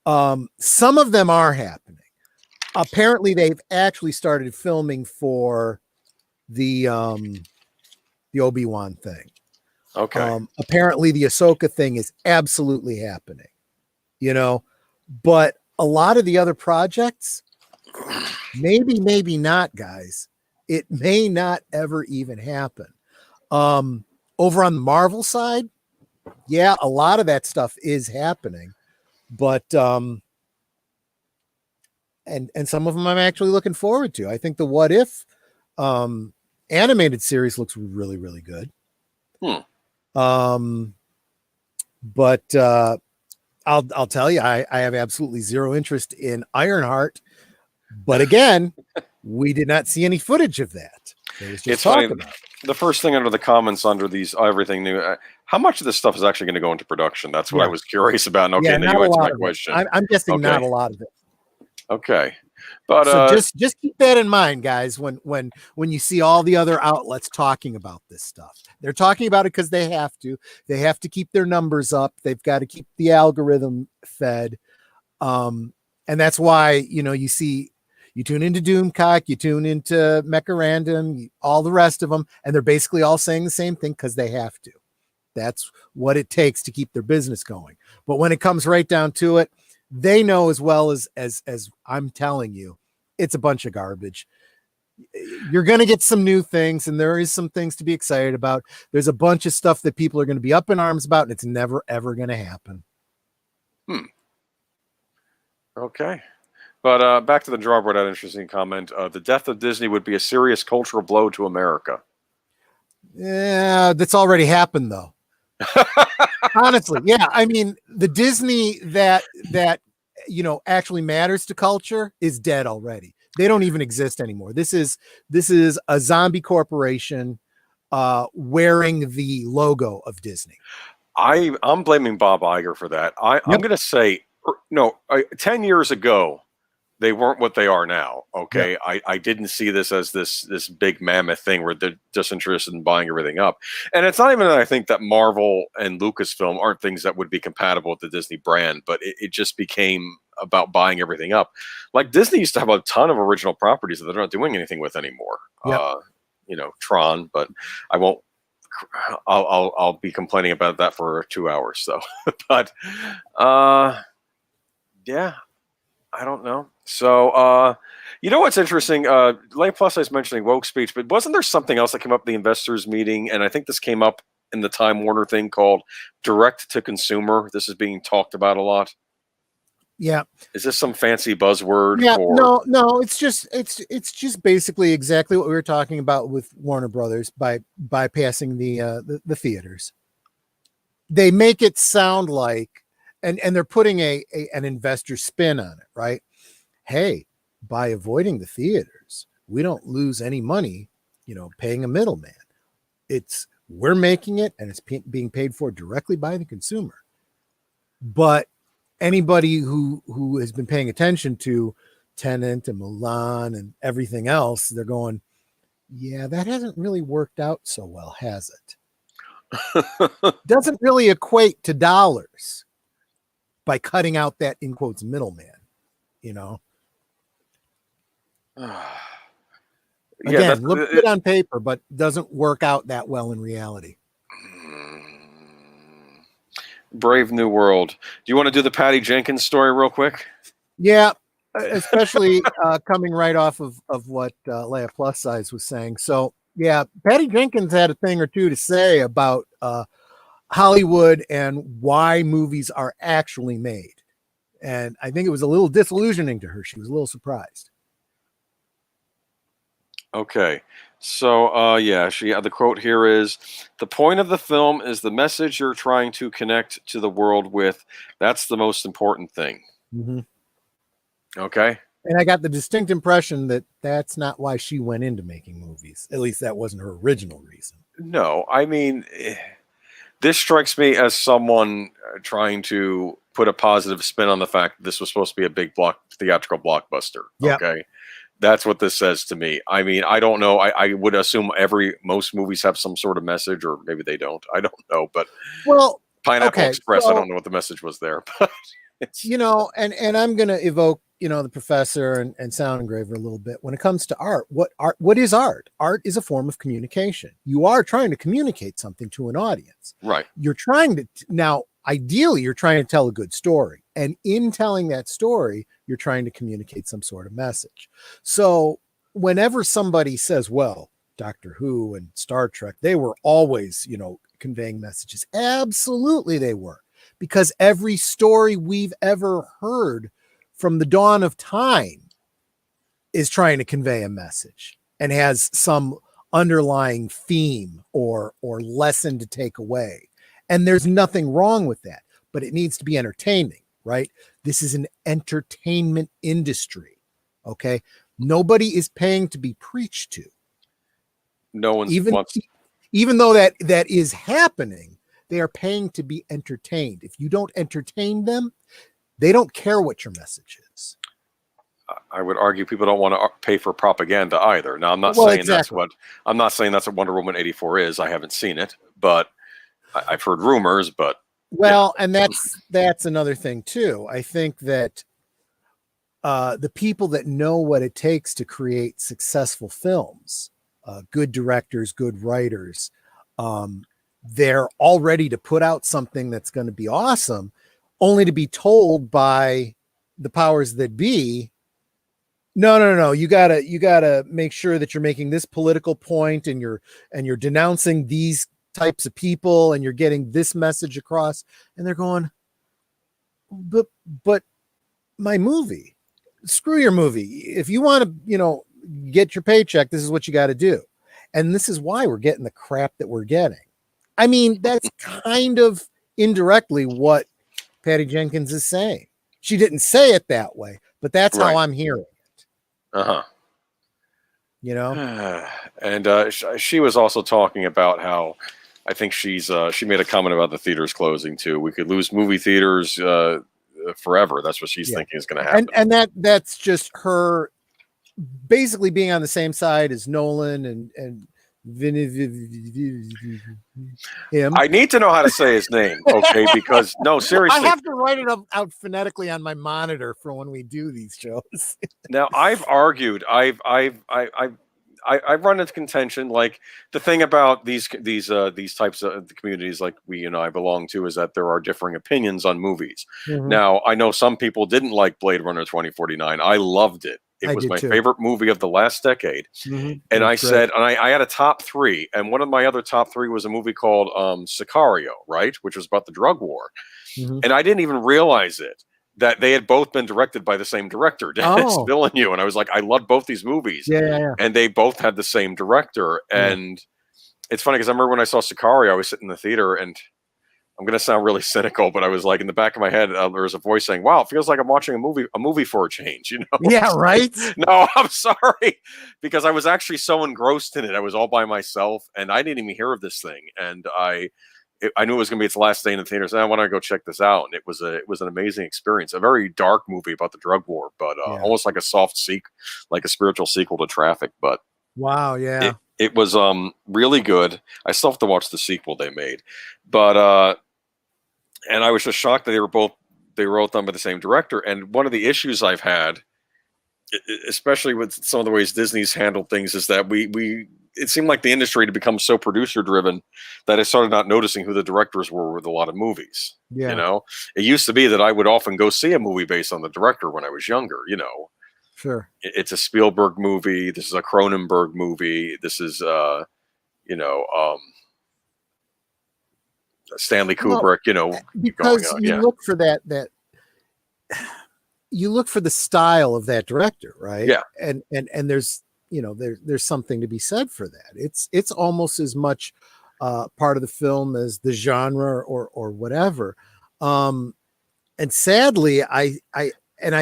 Some of them are happening. Apparently, they've actually started filming for the Obi-Wan thing.
Okay.
Apparently, the Ahsoka thing is absolutely happening. But a lot of the other projects, maybe not, guys. It may not ever even happen. Over on the Marvel side, yeah, a lot of that stuff is happening, but and some of them I'm actually looking forward to. I think the What If animated series looks really, really good. But I'll tell you, I have absolutely zero interest in Ironheart. But again, we did not see any footage of that. There was just
It's funny.
talk about it.
The first thing under the comments under these everything new. How much of this stuff is actually going to go into production? That's what I
Yeah.
was curious about. And okay,
Yeah,
now
not
you
a
answer
lot
my
of it.
question.
I'm guessing not
Okay.
a lot of it.
Okay. But
So just keep that in mind, guys, when you see all the other outlets talking about this stuff. They're talking about it because they have to. They have to keep their numbers up. They've got to keep the algorithm fed. And that's why, you tune into Doomcock, you tune into Mecha Random, all the rest of them, and they're basically all saying the same thing because they have to. That's what it takes to keep their business going. But when it comes right down to it, they know as well as I'm telling you, it's a bunch of garbage. You're going to get some new things, and there is some things to be excited about. There's a bunch of stuff that people are going to be up in arms about, and it's never ever going to happen.
Okay. But back to the drawboard, that interesting comment. The death of Disney would be a serious cultural blow to America.
Yeah, that's already happened though. Honestly, yeah. I mean, the Disney that actually matters to culture is dead already. They don't even exist anymore. This is a zombie corporation wearing the logo of Disney.
I'm blaming Bob Iger for that. I'm going to say no. 10 years ago, they weren't what they are now. Okay,
Yep.
I didn't see this as this big mammoth thing where they're just interested in buying everything up. And it's not even that I think that Marvel and Lucasfilm aren't things that would be compatible with the Disney brand, but it just became about buying everything up. Like Disney used to have a ton of original properties that they're not doing anything with anymore.
Yep.
Tron, but I won't. I'll be complaining about that for 2 hours. So, but yeah, I don't know. So, what's interesting? Lane Plus is mentioning woke speech, but wasn't there something else that came up at the investors meeting? And I think this came up in the Time Warner thing called direct to consumer. This is being talked about a lot.
Yeah.
Is this some fancy buzzword?
Yeah.
For...
No. It's just basically exactly what we were talking about with Warner Brothers by bypassing the theaters. They make it sound like, and they're putting an investor spin on it, right? Hey, by avoiding the theaters, we don't lose any money, paying a middleman. We're making it, and it's being paid for directly by the consumer. But anybody who has been paying attention to Tenet and Mulan and everything else, they're going, yeah, that hasn't really worked out so well, has it? Doesn't really equate to dollars by cutting out that in quotes middleman, Again, looks good on paper, but doesn't work out that well in reality.
Brave New World. Do you want to do the Patty Jenkins story real quick?
Yeah, especially coming right off of what Leia Plus Size was saying. So, yeah, Patty Jenkins had a thing or two to say about Hollywood and why movies are actually made. And I think it was a little disillusioning to her. She was a little surprised.
Okay. So, the quote here is, the point of the film is the message you're trying to connect to the world with. That's the most important thing.
Mm-hmm.
Okay.
And I got the distinct impression that that's not why she went into making movies. At least that wasn't her original reason.
No, I mean, this strikes me as someone trying to put a positive spin on the fact that this was supposed to be a big theatrical blockbuster.
Yep.
Okay. That's what this says to me. I mean, I don't know. I would assume most movies have some sort of message, or maybe they don't. I don't know. But Pineapple Express, I don't know what the message was there. But
and I'm gonna evoke the professor and Sound Engraver a little bit. When it comes to art, what is art? Art is a form of communication. You are trying to communicate something to an audience.
Right.
You're trying to ideally, you're trying to tell a good story. And in telling that story, you're trying to communicate some sort of message. So whenever somebody says, well, Doctor Who and Star Trek, they were always, conveying messages. Absolutely they were. Because every story we've ever heard from the dawn of time is trying to convey a message and has some underlying theme or lesson to take away. And there's nothing wrong with that, but it needs to be entertaining, right? This is an entertainment industry. Okay. Nobody is paying to be preached to.
No one
even though that is happening, they are paying to be entertained. If you don't entertain them, they don't care what your message is.
I would argue people don't want to pay for propaganda either. Now, I'm not saying that's what Wonder Woman 84 is. I haven't seen it, but I've heard rumors, but
and that's another thing too. I think that the people that know what it takes to create successful films, good directors, good writers, they're all ready to put out something that's going to be awesome, only to be told by the powers that be, no, you gotta make sure that you're making this political point, and you're denouncing these types of people, and you're getting this message across. And they're going, but my movie, screw your movie. If you want to, get your paycheck, this is what you got to do. And this is why we're getting the crap that we're getting. I mean, that's kind of indirectly what Patty Jenkins is saying. She didn't say it that way, but that's how I'm hearing it.
Uh-huh.
And
she was also talking about how, I think she made a comment about the theaters closing too. We could lose movie theaters forever. That's what she's thinking is going to happen.
And that's just her basically being on the same side as Nolan and him.
I need to know how to say his name, okay? Because no, seriously,
I have to write it out phonetically on my monitor for when we do these shows.
Now, I've argued, I've run into contention. Like, the thing about these types of the communities like we and I belong to is that there are differing opinions on movies.
Mm-hmm.
Now, I know some people didn't like Blade Runner 2049. I loved it. It was my favorite movie of the last decade.
Mm-hmm.
And I said, and I had a top three, and one of my other top three was a movie called Sicario, right, which was about the drug war.
Mm-hmm.
And I didn't even realize that they had both been directed by the same director, Dennis Villeneuve. And I was like, I love both these movies.
Yeah.
And they both had the same director. And it's funny because I remember when I saw Sicario, I was sitting in the theater, and I'm going to sound really cynical, but I was like, in the back of my head, there was a voice saying, wow, it feels like I'm watching a movie for a change,
Yeah, right?
No, I'm sorry. Because I was actually so engrossed in it. I was all by myself, and I didn't even hear of this thing. And I knew it was going to be its last day in the theater, so I wanted to go check this out. And it was an amazing experience. A very dark movie about the drug war, but almost like a soft like a spiritual sequel to Traffic. But
wow, yeah.
It was really good. I still have to watch the sequel they made. But and I was just shocked that they were both done by the same director. And one of the issues I've had, especially with some of the ways Disney's handled things, is that it seemed like the industry had become so producer driven that I started not noticing who the directors were with a lot of movies.
Yeah.
It used to be that I would often go see a movie based on the director when I was younger.
Sure.
It's a Spielberg movie. This is a Cronenberg movie. This is Stanley Kubrick,
because you look for that you look for the style of that director, right?
Yeah.
And there's there's something to be said for that. It's almost as much part of the film as the genre or whatever. And sadly, I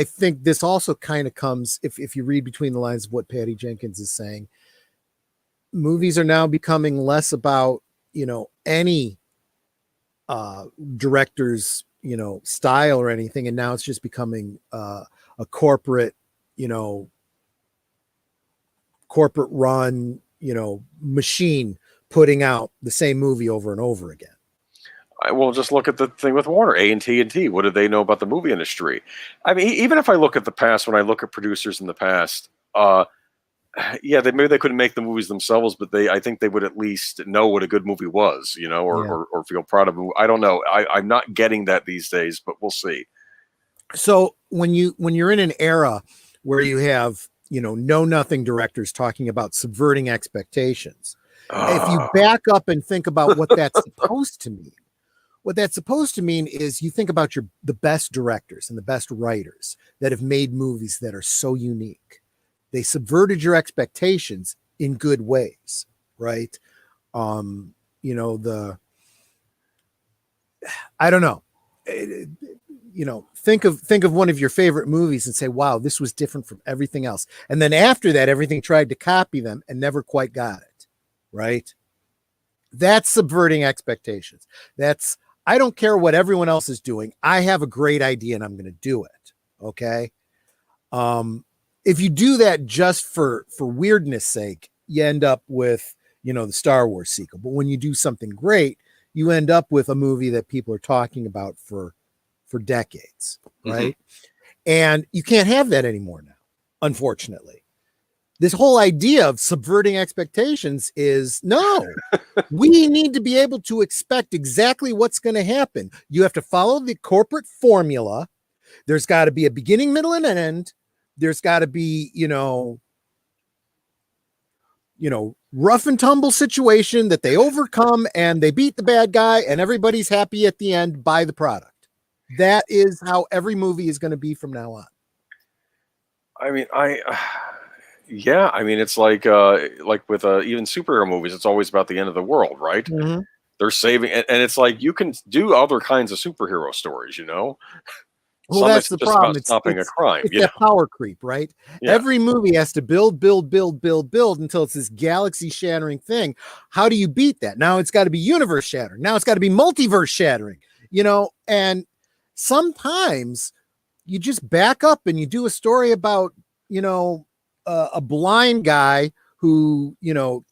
think this also kind of comes, if you read between the lines of what Patty Jenkins is saying, movies are now becoming less about any director's style or anything, and now it's just becoming a corporate run machine putting out the same movie over and over again.
I will just look at the thing with Warner, AT&T. What do they know about the movie industry? I mean, even if I look at the past, when I look at producers in the past, maybe they couldn't make the movies themselves, but I think they would at least know what a good movie was, or feel proud of it. I don't know. I'm not getting that these days, but we'll see.
So when you're in an era where you have, know nothing directors talking about subverting expectations, if you back up and think about what that's supposed to mean, what that's supposed to mean is you think about the best directors and the best writers that have made movies that are so unique. They subverted your expectations in good ways, right? I don't know. Think of one of your favorite movies and say, wow, this was different from everything else. And then after that, everything tried to copy them and never quite got it, right? That's subverting expectations. I don't care what everyone else is doing. I have a great idea and I'm going to do it. Okay. If you do that just for weirdness sake, you end up with, the Star Wars sequel. But when you do something great, you end up with a movie that people are talking about for decades. Right. Mm-hmm. And you can't have that anymore now, unfortunately. this whole idea of subverting expectations is no. We need to be able to expect exactly what's going to happen. You have to follow the corporate formula. There's got to be a beginning, middle, and end. There's got to be, rough and tumble situation that they overcome and they beat the bad guy and everybody's happy at the end by the product. That is how every movie is going to be from now on.
I mean, yeah, I mean, it's like with even superhero movies, it's always about the end of the world, right?
Mm-hmm.
They're saving, and it's like you can do other kinds of superhero stories,
Well,
Some
that's
it's
the
just
problem.
about stopping a crime.
It's that power creep, right?
Yeah.
Every movie has to build until it's this galaxy shattering thing. How do you beat that? Now it's got to be universe shattering. Now it's got to be multiverse shattering, and sometimes you just back up and you do a story about, a blind guy who,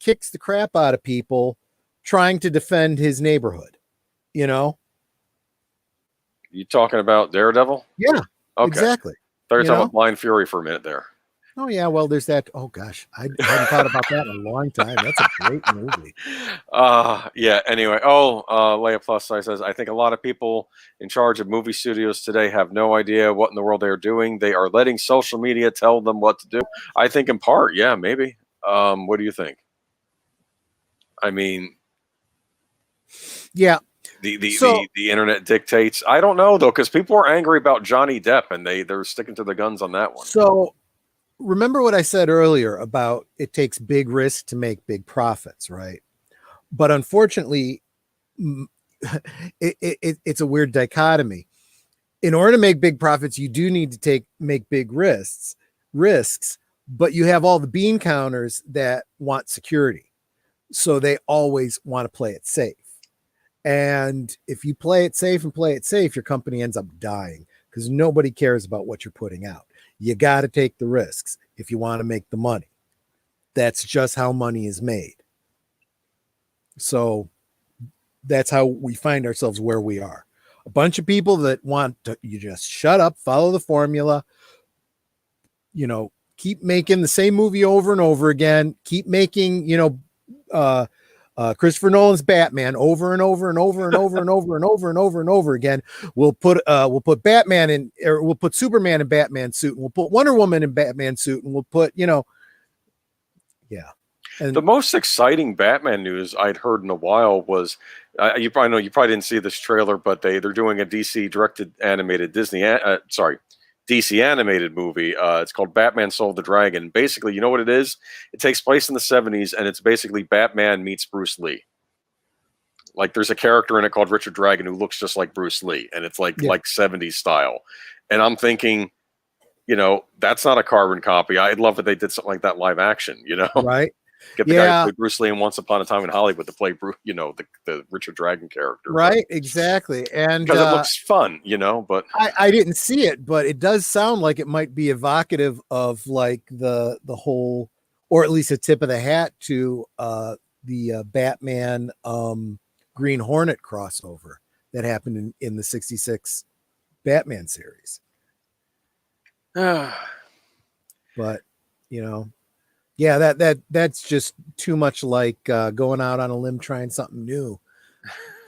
kicks the crap out of people trying to defend his neighborhood,
You talking about Daredevil?
Yeah,
okay.
Exactly.
Thought you were talking about Blind Fury for a minute there.
Oh yeah, well, there's that. Oh gosh, I hadn't thought about that in a long time. That's a great movie.
Yeah. Anyway, Leia Plus Size says, I think a lot of people in charge of movie studios today have no idea what in the world they are doing. They are letting social media tell them what to do. I think in part, yeah, maybe. What do you think? I mean,
yeah.
The internet dictates. I don't know though, because people are angry about Johnny Depp and they're sticking to the guns on that one.
So remember what I said earlier about it takes big risks to make big profits, right? But unfortunately, it's a weird dichotomy. In order to make big profits, you do need to make big risks, but you have all the bean counters that want security. So they always want to play it safe. And if you play it safe, your company ends up dying because nobody cares about what you're putting out. You got to take the risks if you want to make the money. That's just how money is made. So that's how we find ourselves where we are. A bunch of people that want to, you just shut up, follow the formula, keep making the same movie over and over again, keep making, Christopher Nolan's Batman over and over and over and over and over and over and over and over again. We'll put Batman in, or we'll put Superman in Batman suit, and we'll put Wonder Woman in Batman suit, and we'll put, yeah. And
the most exciting Batman news I'd heard in a while was, you probably didn't see this trailer, but they're doing a DC directed animated DC animated movie. It's called Batman Soul of the Dragon. Basically, you know what it is? It takes place in the 70s, and it's basically Batman meets Bruce Lee. Like, there's a character in it called Richard Dragon who looks just like Bruce Lee, and it's like 70s style. And I'm thinking, that's not a carbon copy. I'd love if they did something like that live action,
Right.
Get the guy who played Bruce Lee in Once Upon a Time in Hollywood to play Bruce, the Richard Dragon character.
Right, exactly. And
because it looks fun, but
I didn't see it, but it does sound like it might be evocative of like the whole, or at least a tip of the hat to the Batman Green Hornet crossover that happened in the 66 Batman series. But yeah, that's just too much like going out on a limb trying something new.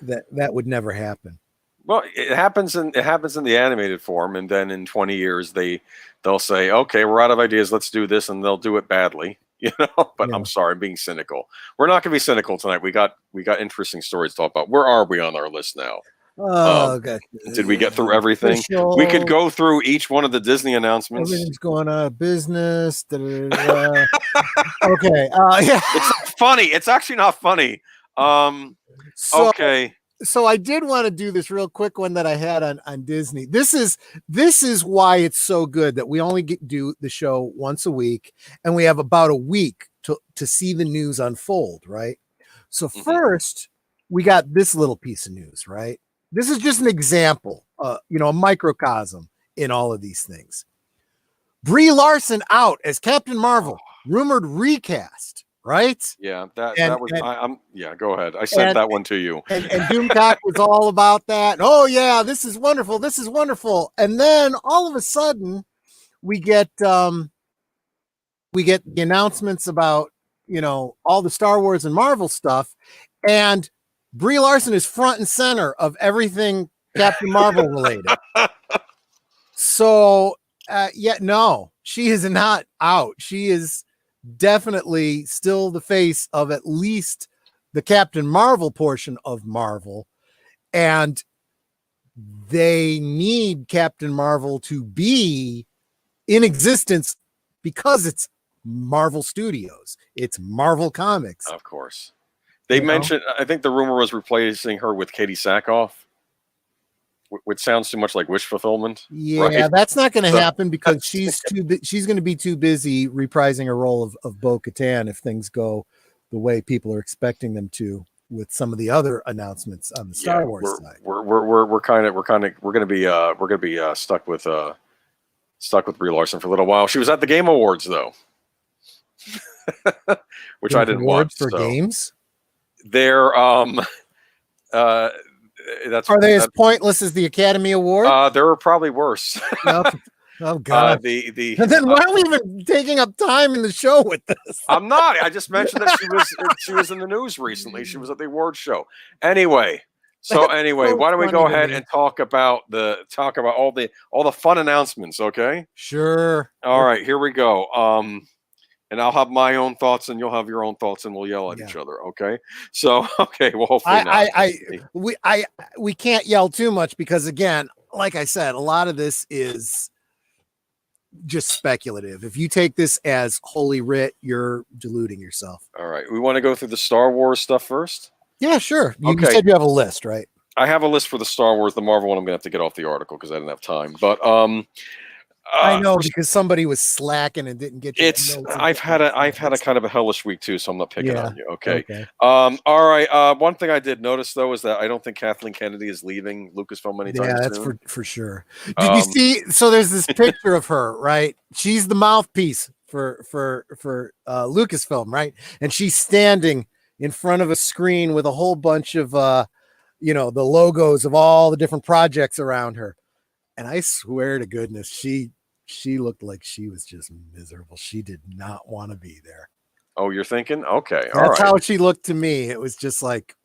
That would never happen.
Well, it happens in the animated form, and then in 20 years they'll say, okay, we're out of ideas, let's do this, and they'll do it badly. But I'm sorry, I'm being cynical. We're not gonna be cynical tonight. We got interesting stories to talk about. Where are we on our list now?
Oh, God.
Did we get through everything? We could go through each one of the Disney announcements.
Everything's going out of business. Okay. Yeah.
It's not funny. It's actually not funny. Okay.
So I did want to do this real quick one that I had on Disney. This is why it's so good that we only do the show once a week, and we have about a week to see the news unfold, right? So first, we got this little piece of news, right? This is just an example, a microcosm in all of these things. Brie Larson out as Captain Marvel, rumored recast, right?
Yeah, that was. Yeah, go ahead. I sent that one to you.
And Doomcock was all about that. Oh yeah, this is wonderful. This is wonderful. And then all of a sudden, we get we get the announcements about, all the Star Wars and Marvel stuff, and Brie Larson is front and center of everything Captain Marvel related. So, no, she is not out. She is definitely still the face of at least the Captain Marvel portion of Marvel. And they need Captain Marvel to be in existence because it's Marvel Studios. It's Marvel Comics.
Of course. They mentioned, I think the rumor was replacing her with Katie Sackhoff, which sounds too much like wish fulfillment.
Yeah,
right?
That's not going to happen because she's going to be too busy reprising a role of Bo-Katan if things go the way people are expecting them to with some of the other announcements on the Star Wars side.
We're going to be stuck with Brie Larson for a little while. She was at the Game Awards though, which I didn't watch.
For games.
They're
are they as pointless as the Academy Award?
There are probably worse.
Oh God! And then why are we even taking up time in the show with this?
I'm not. I just mentioned that she was in the news recently. She was at the award show. Anyway, why don't we go ahead and talk about all the fun announcements? Okay.
Sure.
All right. Here we go. And I'll have my own thoughts, and you'll have your own thoughts, and we'll yell at each other. Okay. So, okay. Well, hopefully not.
We can't yell too much because, again, like I said, a lot of this is just speculative. If you take this as holy writ, you're deluding yourself.
All right. We want to go through the Star Wars stuff first?
Yeah, sure. You said you have a list, right?
I have a list for the Star Wars. The Marvel one, I'm going to have to get off the article because I didn't have time. But
I know because somebody was slacking and didn't get you.
I've had a kind of a hellish week too, so I'm not picking on you. Okay. All right. One thing I did notice though is that I don't think Kathleen Kennedy is leaving Lucasfilm anytime soon.
Yeah, that's for sure. Did you see? So there's this picture of her, right? She's the mouthpiece for Lucasfilm, right? And she's standing in front of a screen with a whole bunch of the logos of all the different projects around her. And I swear to goodness, she looked like she was just miserable. She did not want to be there.
Oh, you're thinking? Okay.
That's how she looked to me. It was just like,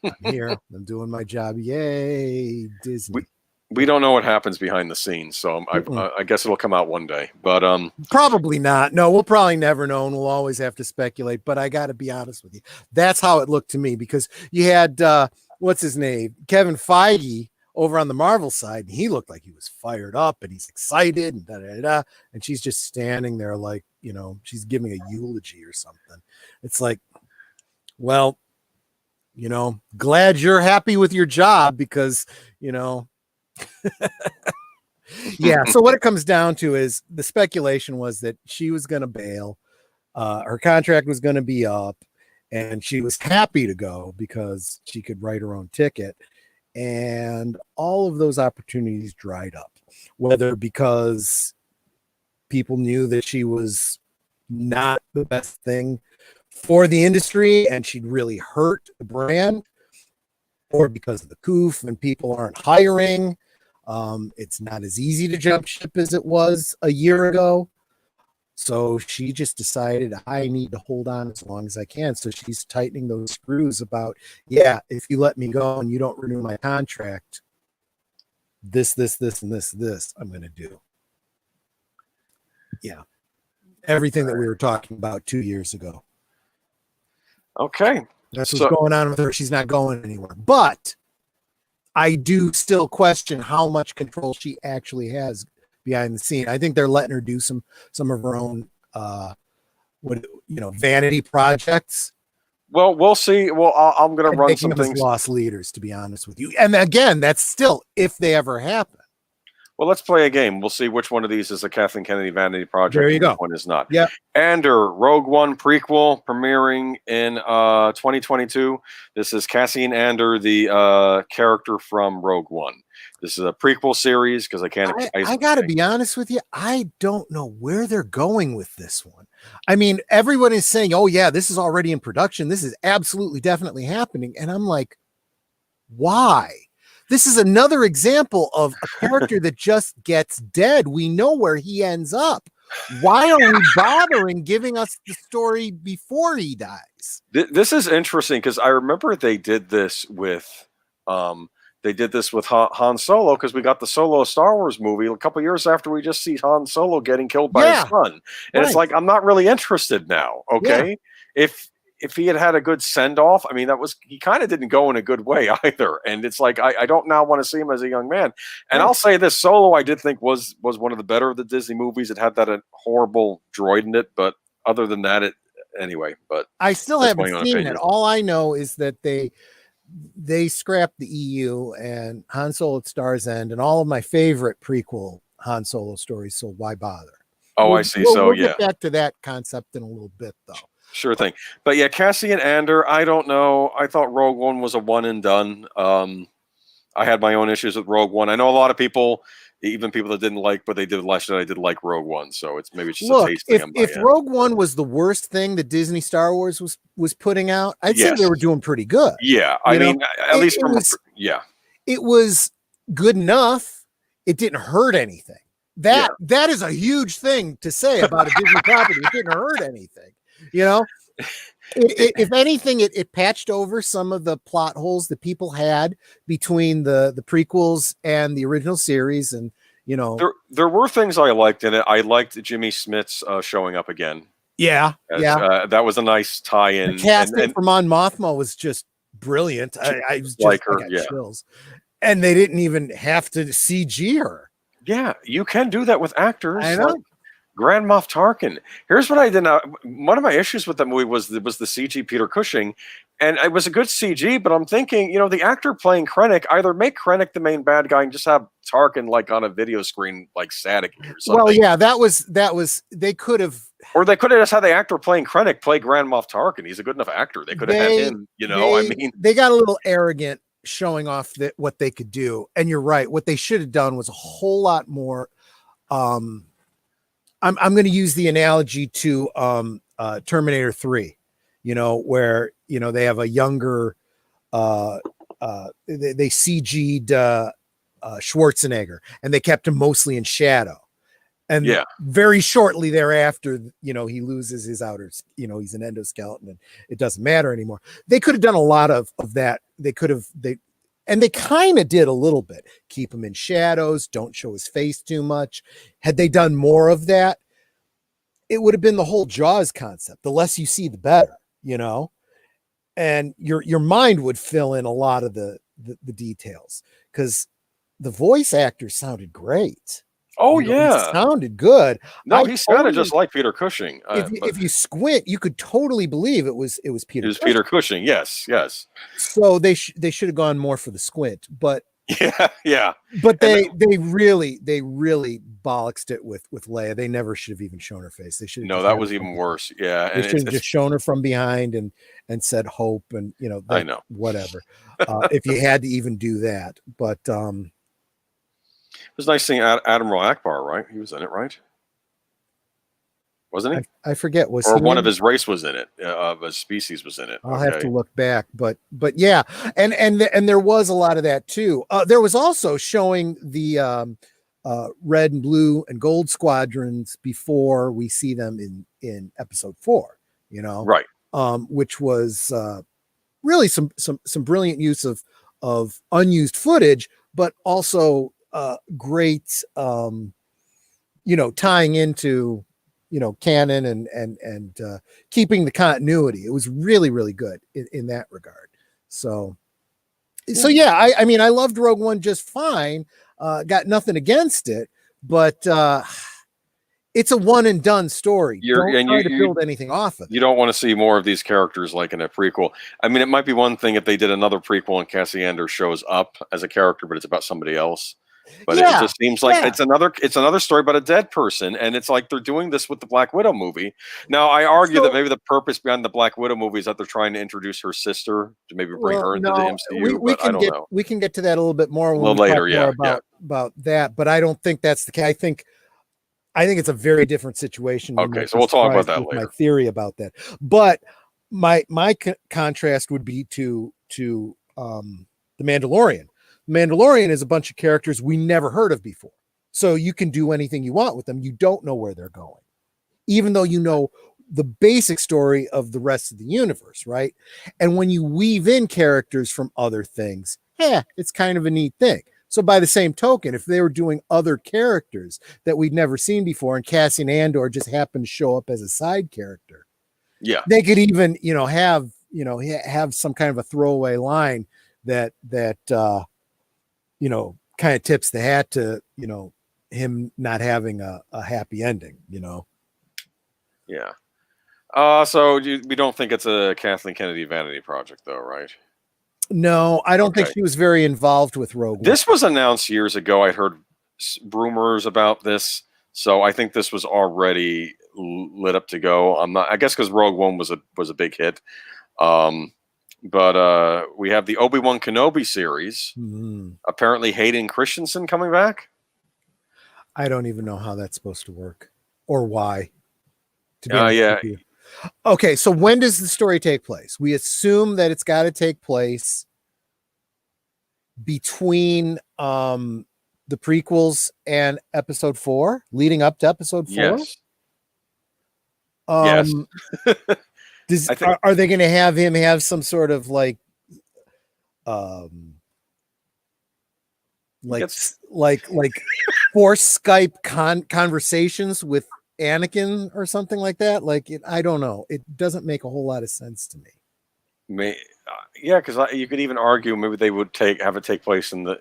I'm here. I'm doing my job. Yay, Disney.
We don't know what happens behind the scenes, so I guess it'll come out one day. But
probably not. No, we'll probably never know, and we'll always have to speculate. But I got to be honest with you. That's how it looked to me because you had, what's his name? Kevin Feige over on the Marvel side, and he looked like he was fired up and he's excited and and she's just standing there like, she's giving a eulogy or something. It's like, well, glad you're happy with your job because, yeah. So what it comes down to is the speculation was that she was going to bail. Her contract was going to be up and she was happy to go because she could write her own ticket. And all of those opportunities dried up, whether because people knew that she was not the best thing for the industry and she'd really hurt the brand, or because of the coof and people aren't hiring. It's not as easy to jump ship as it was a year ago. So she just decided I need to hold on as long as I can. So she's tightening those screws about, if you let me go and you don't renew my contract, this, and this, I'm going to do. Yeah. Everything that we were talking about 2 years ago.
Okay.
That's what's going on with her. She's not going anywhere. But I do still question how much control she actually has behind the scene. I think they're letting her do some of her own vanity projects.
Well, we'll see. Well, I'm going to run some things.
Lost leaders, to be honest with you. And again, that's still if they ever happen.
Well, let's play a game. We'll see which one of these is a Kathleen Kennedy vanity project.
There you go.
Which one is not.
Yeah.
Andor, Rogue One prequel premiering in 2022. This is Cassian Andor, the character from Rogue One. This is a prequel series because I can't.
I got to be honest with you. I don't know where they're going with this one. I mean, everyone is saying, "Oh yeah, this is already in production. This is absolutely, definitely happening." And I'm like, why? This is another example of a character that just gets dead. We know where he ends up. Why are we bothering giving us the story before he dies?
This is interesting because I remember um, they did this with Han Solo because we got the Solo Star Wars movie a couple years after we just see Han Solo getting killed by his
Yeah,
son, and it's
right.
like I'm not really interested now.
Yeah,
Okay, if he had had a good send off, I mean he kind of didn't go in a good way either, and it's like I don't now want to see him as a young man. And
right.
I'll say this: Solo, I did think was one of the better of the Disney movies. It had that horrible droid in it, but other than that, anyway. But
I still
that's
haven't
my own
seen it.
opinion.
All I know is that they scrapped the EU and Han Solo at Star's End and all of my favorite prequel Han Solo stories. So why bother?
Oh, I see. So
We'll
yeah,
get back to that concept in a little bit, though.
sure thing. But yeah, Cassian Andor, I don't know. I thought Rogue One was a one and done. I had my own issues with Rogue One. I know a lot of people, even people that didn't like, but they did last night. I did like Rogue One, so maybe it's just a
Look,
taste thing on my
if
end.
Rogue One was the worst thing that Disney Star Wars was putting out, I'd say
Yes.
they were doing pretty good.
Yeah, I mean, at least from yeah,
it was good enough. It didn't hurt anything. That is a huge thing to say about a Disney property. It didn't hurt anything, you know. If anything, it patched over some of the plot holes that people had between the prequels and the original series, and you know,
there were things I liked in it. I liked Jimmy Smits showing up again. That was a nice tie-in.
The casting for Mon Mothma was just brilliant. I was just
like her,
I got chills, and they didn't even have to CG her.
Yeah, you can do that with actors.
I know.
Like Grand Moff Tarkin. Here's what I did not. One of my issues with that movie was the CG Peter Cushing, and it was a good CG. But I'm thinking, the actor playing Krennic, either make Krennic the main bad guy and just have Tarkin like on a video screen like static or something.
Well, yeah, that was they could have,
or they could have just had the actor playing Krennic play Grand Moff Tarkin. He's a good enough actor. They could have had him.
They got a little arrogant showing off what they could do. And you're right. What they should have done was a whole lot more. I'm going to use the analogy to Terminator 3, where, they have a younger, they CG'd Schwarzenegger and they kept him mostly in shadow. And very shortly thereafter, he loses his outer, he's an endoskeleton and it doesn't matter anymore. They could have done a lot of that. They kind of did a little bit. Keep him in shadows. Don't show his face too much. Had they done more of that, it would have been the whole Jaws concept. The less you see, the better, and your mind would fill in a lot of the details because the voice actors sounded great.
Oh,
he sounded good.
No, he sounded just like Peter Cushing.
If you squint, you could totally believe it was Peter.
It was Peter Cushing. Yes.
So they should have gone more for the squint, but
yeah.
But they really bollocksed it with Leia. They never should have even shown her face. They should.
No, that was even worse. Yeah,
they should have just shown her from behind and said hope and
I know
whatever. If you had to even do that, but
it was nice seeing Admiral Akbar, right? He was in it, right? Wasn't he?
I forget.
Or one of his race was in it, of his species was in it.
I'll have to look back, but yeah, and there was a lot of that too. There was also showing the red and blue and gold squadrons before we see them in episode 4.
Right?
Which was really some brilliant use of unused footage, but also great tying into canon and keeping the continuity. It was really, really good in that regard. So yeah, I mean, I loved Rogue One just fine. Got nothing against it, but it's a one and done story. Don't try to build anything off of it.
You don't want to see more of these characters like in a prequel. I mean, it might be one thing if they did another prequel and Cassian Andor shows up as a character, but it's about somebody else. But it just seems like it's another story about a dead person, and it's like they're doing this with the Black Widow movie. Now, I argue that maybe the purpose behind the Black Widow movie is that they're trying to introduce her sister to maybe bring her into the MCU. I don't know.
We can get to that a little bit more
a little later.
About that, but I don't think that's the case. I think it's a very different situation.
Okay, so we'll talk about that later.
My theory about that, but my contrast would be to the Mandalorian. Mandalorian is a bunch of characters we never heard of before. So you can do anything you want with them. You don't know where they're going. even though you know the basic story of the rest of the universe, right? And when you weave in characters from other things, yeah, it's kind of a neat thing. So by the same token, if they were doing other characters that we'd never seen before, and Cassian Andor just happened to show up as a side character,
Yeah.
they could even, have some kind of a throwaway line that kind of tips the hat to, him not having a happy ending,
Yeah. So we don't think it's a Kathleen Kennedy vanity project, though, right?
No, I don't think
Okay.
she was very involved with Rogue One.
This was announced years ago. I heard rumors about this, so I think this was already lit up to go. I'm not. I guess because Rogue One was a big hit. But we have the Obi-Wan Kenobi series.
Mhm.
Apparently, Hayden Christensen coming back.
I don't even know how that's supposed to work or why. To be honest
Yeah.
with you. Okay, so when does the story take place? We assume that it's got to take place between the prequels and episode 4, leading up to episode 4.
Yes. Yes.
Are they going to have him have some sort of like force Skype conversations with Anakin or something like that? Like, I don't know. It doesn't make a whole lot of sense to me.
Yeah, because you could even argue maybe they would have it take place in the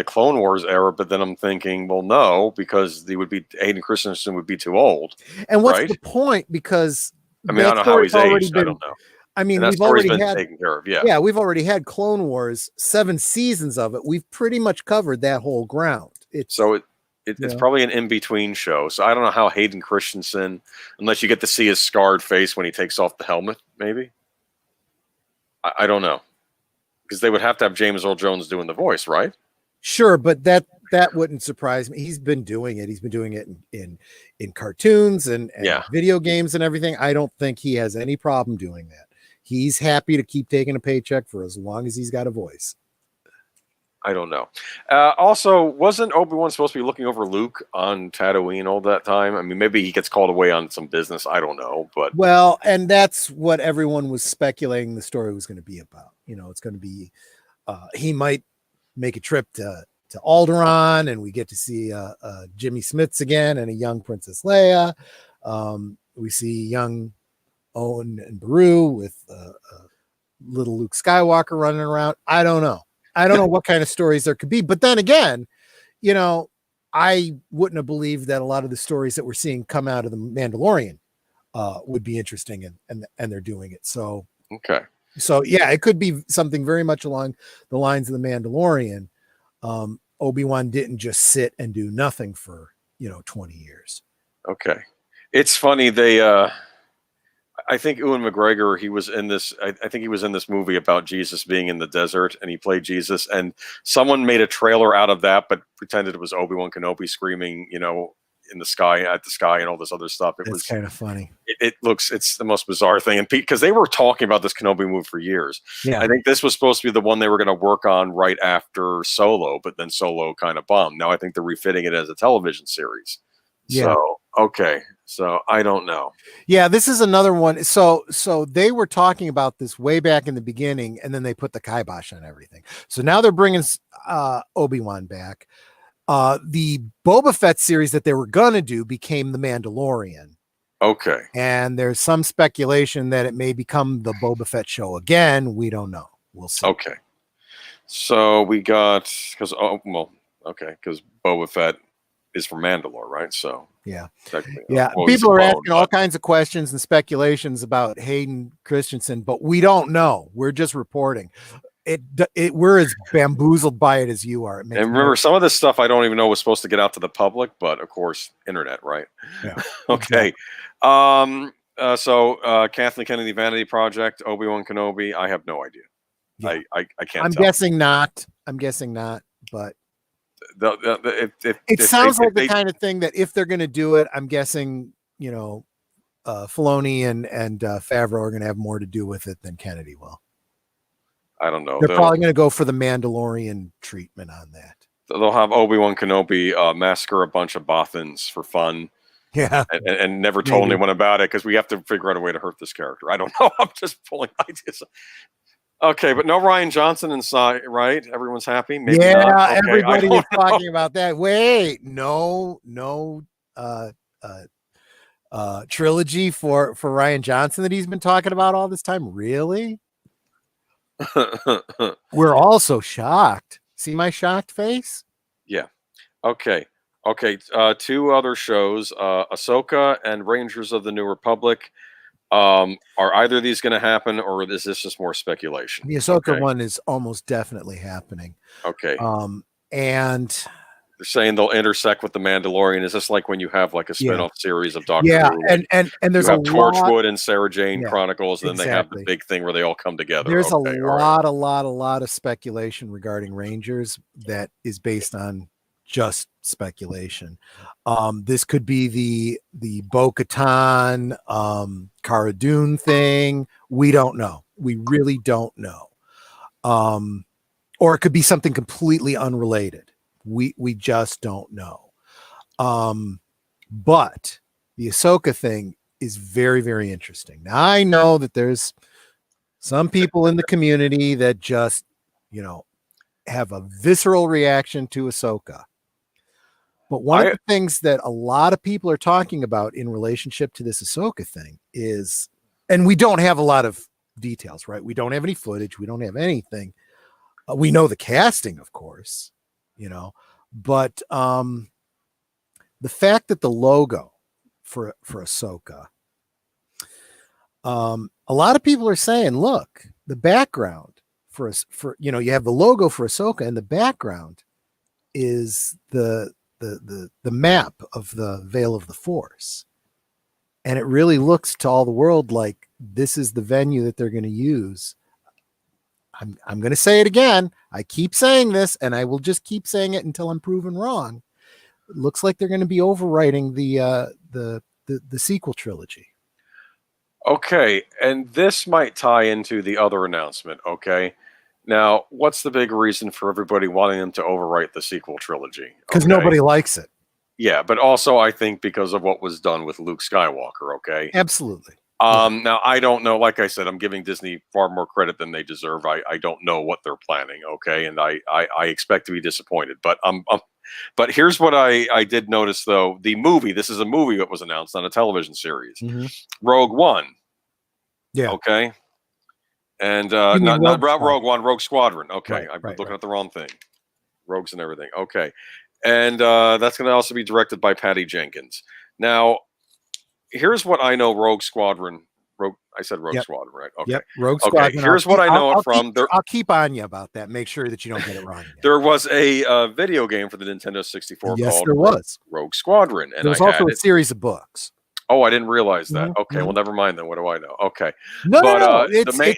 Clone Wars era, but then I'm thinking, well, no, because Hayden Christensen would be too old.
And what's
right?
the point? Because
I mean, I don't know how he's aged. I don't know.
I mean,
we've already been taken care of. Yeah.
Yeah, we've already had Clone Wars, 7 seasons of it. We've pretty much covered that whole ground. It's
probably an in-between show. So I don't know how Hayden Christensen, unless you get to see his scarred face when he takes off the helmet, maybe. I don't know. Because they would have to have James Earl Jones doing the voice, right?
Sure, but that wouldn't surprise me. He's been doing it. He's been doing it in cartoons and video games and everything. I don't think he has any problem doing that. He's happy to keep taking a paycheck for as long as he's got a voice.
I don't know. Also, wasn't Obi-Wan supposed to be looking over Luke on Tatooine all that time? I mean, maybe he gets called away on some business. I don't know. But
and that's what everyone was speculating the story was going to be about. It's going to be he might make a trip to Alderaan, and we get to see Jimmy Smits again and a young Princess Leia. We see young Owen and Beru with little Luke Skywalker running around. I don't know what kind of stories there could be. But then again, I wouldn't have believed that a lot of the stories that we're seeing come out of the Mandalorian would be interesting, and they're doing it. So,
okay.
So yeah, it could be something very much along the lines of the Mandalorian. Obi-Wan didn't just sit and do nothing for 20 years.
Okay. It's funny, I think Ewan McGregor, he was in this. I think he was in this movie about Jesus being in the desert, and he played Jesus. And someone made a trailer out of that, but pretended it was Obi-Wan Kenobi screaming, in the sky, at the sky, and all this other stuff. It was
kind of funny.
It's the most bizarre thing, and because they were talking about this Kenobi movie for years.
Yeah.
I think this was supposed to be the one they were going to work on right after Solo, but then Solo kind of bombed. Now I think they're refitting it as a television series.
Yeah.
So okay. So I don't know.
Yeah, this is another one. So they were talking about this way back in the beginning, and then they put the kibosh on everything. So now they're bringing Obi-Wan back. The Boba Fett series that they were going to do became The Mandalorian.
Okay.
And there's some speculation that it may become the Boba Fett show again. We don't know. We'll see.
Okay. So we got, because Boba Fett is from Mandalore, right? So
yeah.
Yeah.
People are asking all kinds of questions and speculations about Hayden Christensen, but we don't know. We're just reporting. We're as bamboozled by it as you are.
And remember, some of this stuff I don't even know was supposed to get out to the public, but of course, internet, right?
Yeah.
Okay. So Kathleen Kennedy Vanity Project, Obi-Wan Kenobi, I have no idea. Yeah. I can't.
I'm guessing not, but it sounds like the kind of thing that if they're going to do it, I'm guessing Filoni and Favreau are going to have more to do with it than Kennedy will.
I don't know.
They're probably going to go for the Mandalorian treatment on that.
They'll have Obi-Wan Kenobi massacre a bunch of Bothans for fun,
Yeah,
and never told
maybe.
anyone about it because we have to figure out a way to hurt this character. I don't know. I'm just pulling ideas. Okay, but no Ryan Johnson inside, right? Everyone's happy. Maybe not.
Yeah,
Okay, I
everybody is
don't know.
talking about that. Wait, no uh uh trilogy for Ryan Johnson that he's been talking about all this time. Really? We're all so shocked. See my shocked face?
Yeah. Okay. Okay. Two other shows, Ahsoka and Rangers of the New Republic. Are either of these going to happen, or is this just more speculation?
The Ahsoka
Okay.
one is almost definitely happening.
Okay.
And
They're saying they'll intersect with the Mandalorian. Is this like when you have like a
yeah,
spin-off series of Doctor
yeah,
Who, like
and
you
there's a
have
lot.
Torchwood and Sarah Jane
Yeah,
Chronicles, and then they have the
exactly.
big thing where they all come together.
There's a
Okay. All right.
lot of speculation regarding Rangers that is based on just speculation. This could be the Bo-Katan, Cara Dune thing. We don't know. We really don't know. Or it could be something completely unrelated. We just don't know. But the Ahsoka thing is very, very interesting. Now I know that there's some people in the community that just, you know, have a visceral reaction to Ahsoka. But one of
I
the things that a lot of people are talking about in relationship to this Ahsoka thing is, and we don't have a lot of details, right? We don't have any footage. We don't have anything. We know the casting, of course, you know, but the fact that the logo for Ahsoka, a lot of people are saying, look, the background for you know, you have the logo for Ahsoka, and the background is the map of the Veil of the Force, and it really looks to all the world like this is the venue that they're going to use. I'm going to say it again. I keep saying this, and I will just keep saying it until I'm proven wrong. It looks like they're going to be overwriting the sequel trilogy.
Okay, and this might tie into the other announcement. Okay, now what's the big reason for everybody wanting them to overwrite the sequel trilogy?
Because
Okay,
nobody likes it.
yeah, but also I think because of what was done with Luke Skywalker. Okay,
Absolutely. Yeah.
now I don't know. Like I said, I'm giving Disney far more credit than they deserve. I don't know what they're planning. Okay, and I expect to be disappointed. But here's what I did notice though: the movie. This is a movie that was announced on a television series,
Mm-hmm.
Rogue One.
Yeah.
Okay, and
You mean
not
Rogue Squadron?
Rogue One, Rogue Squadron. Okay,
Right.
I'm
Right.
looking
Right.
at the wrong thing. Rogues and everything. Okay, and that's going to also be directed by Patty Jenkins. Now, here's what I know: Rogue Squadron. Rogue. I said Rogue
Yep.
Squadron, right? Okay.
Yep. Rogue
Okay.
Squadron.
Here's what I know it from.
I'll keep on you about that. Make sure that you don't get it wrong again.
There was a video game for the Nintendo 64
Yes,
called
there was.
Rogue Squadron, and
There
I
was also
had
a
it.
series of books.
Oh, I didn't realize that.
Mm-hmm.
Okay, well, never mind then. What do I know? Okay,
No,
but
no.
the main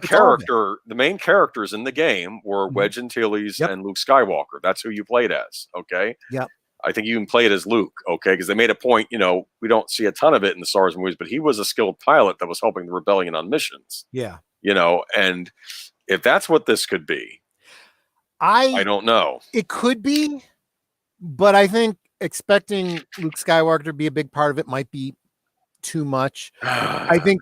It's all there.
the main characters in the game were
Mhm.
Wedge Antilles
Yep.
and Luke Skywalker. That's who you played as. Okay,
Yep.
I think you can play it as Luke. Okay, because they made a point. You know, we don't see a ton of it in the Star Wars movies, but he was a skilled pilot that was helping the rebellion on missions.
Yeah.
You know, and if that's what this could be, I don't know.
It could be, but I think expecting Luke Skywalker to be a big part of it might be too much. I think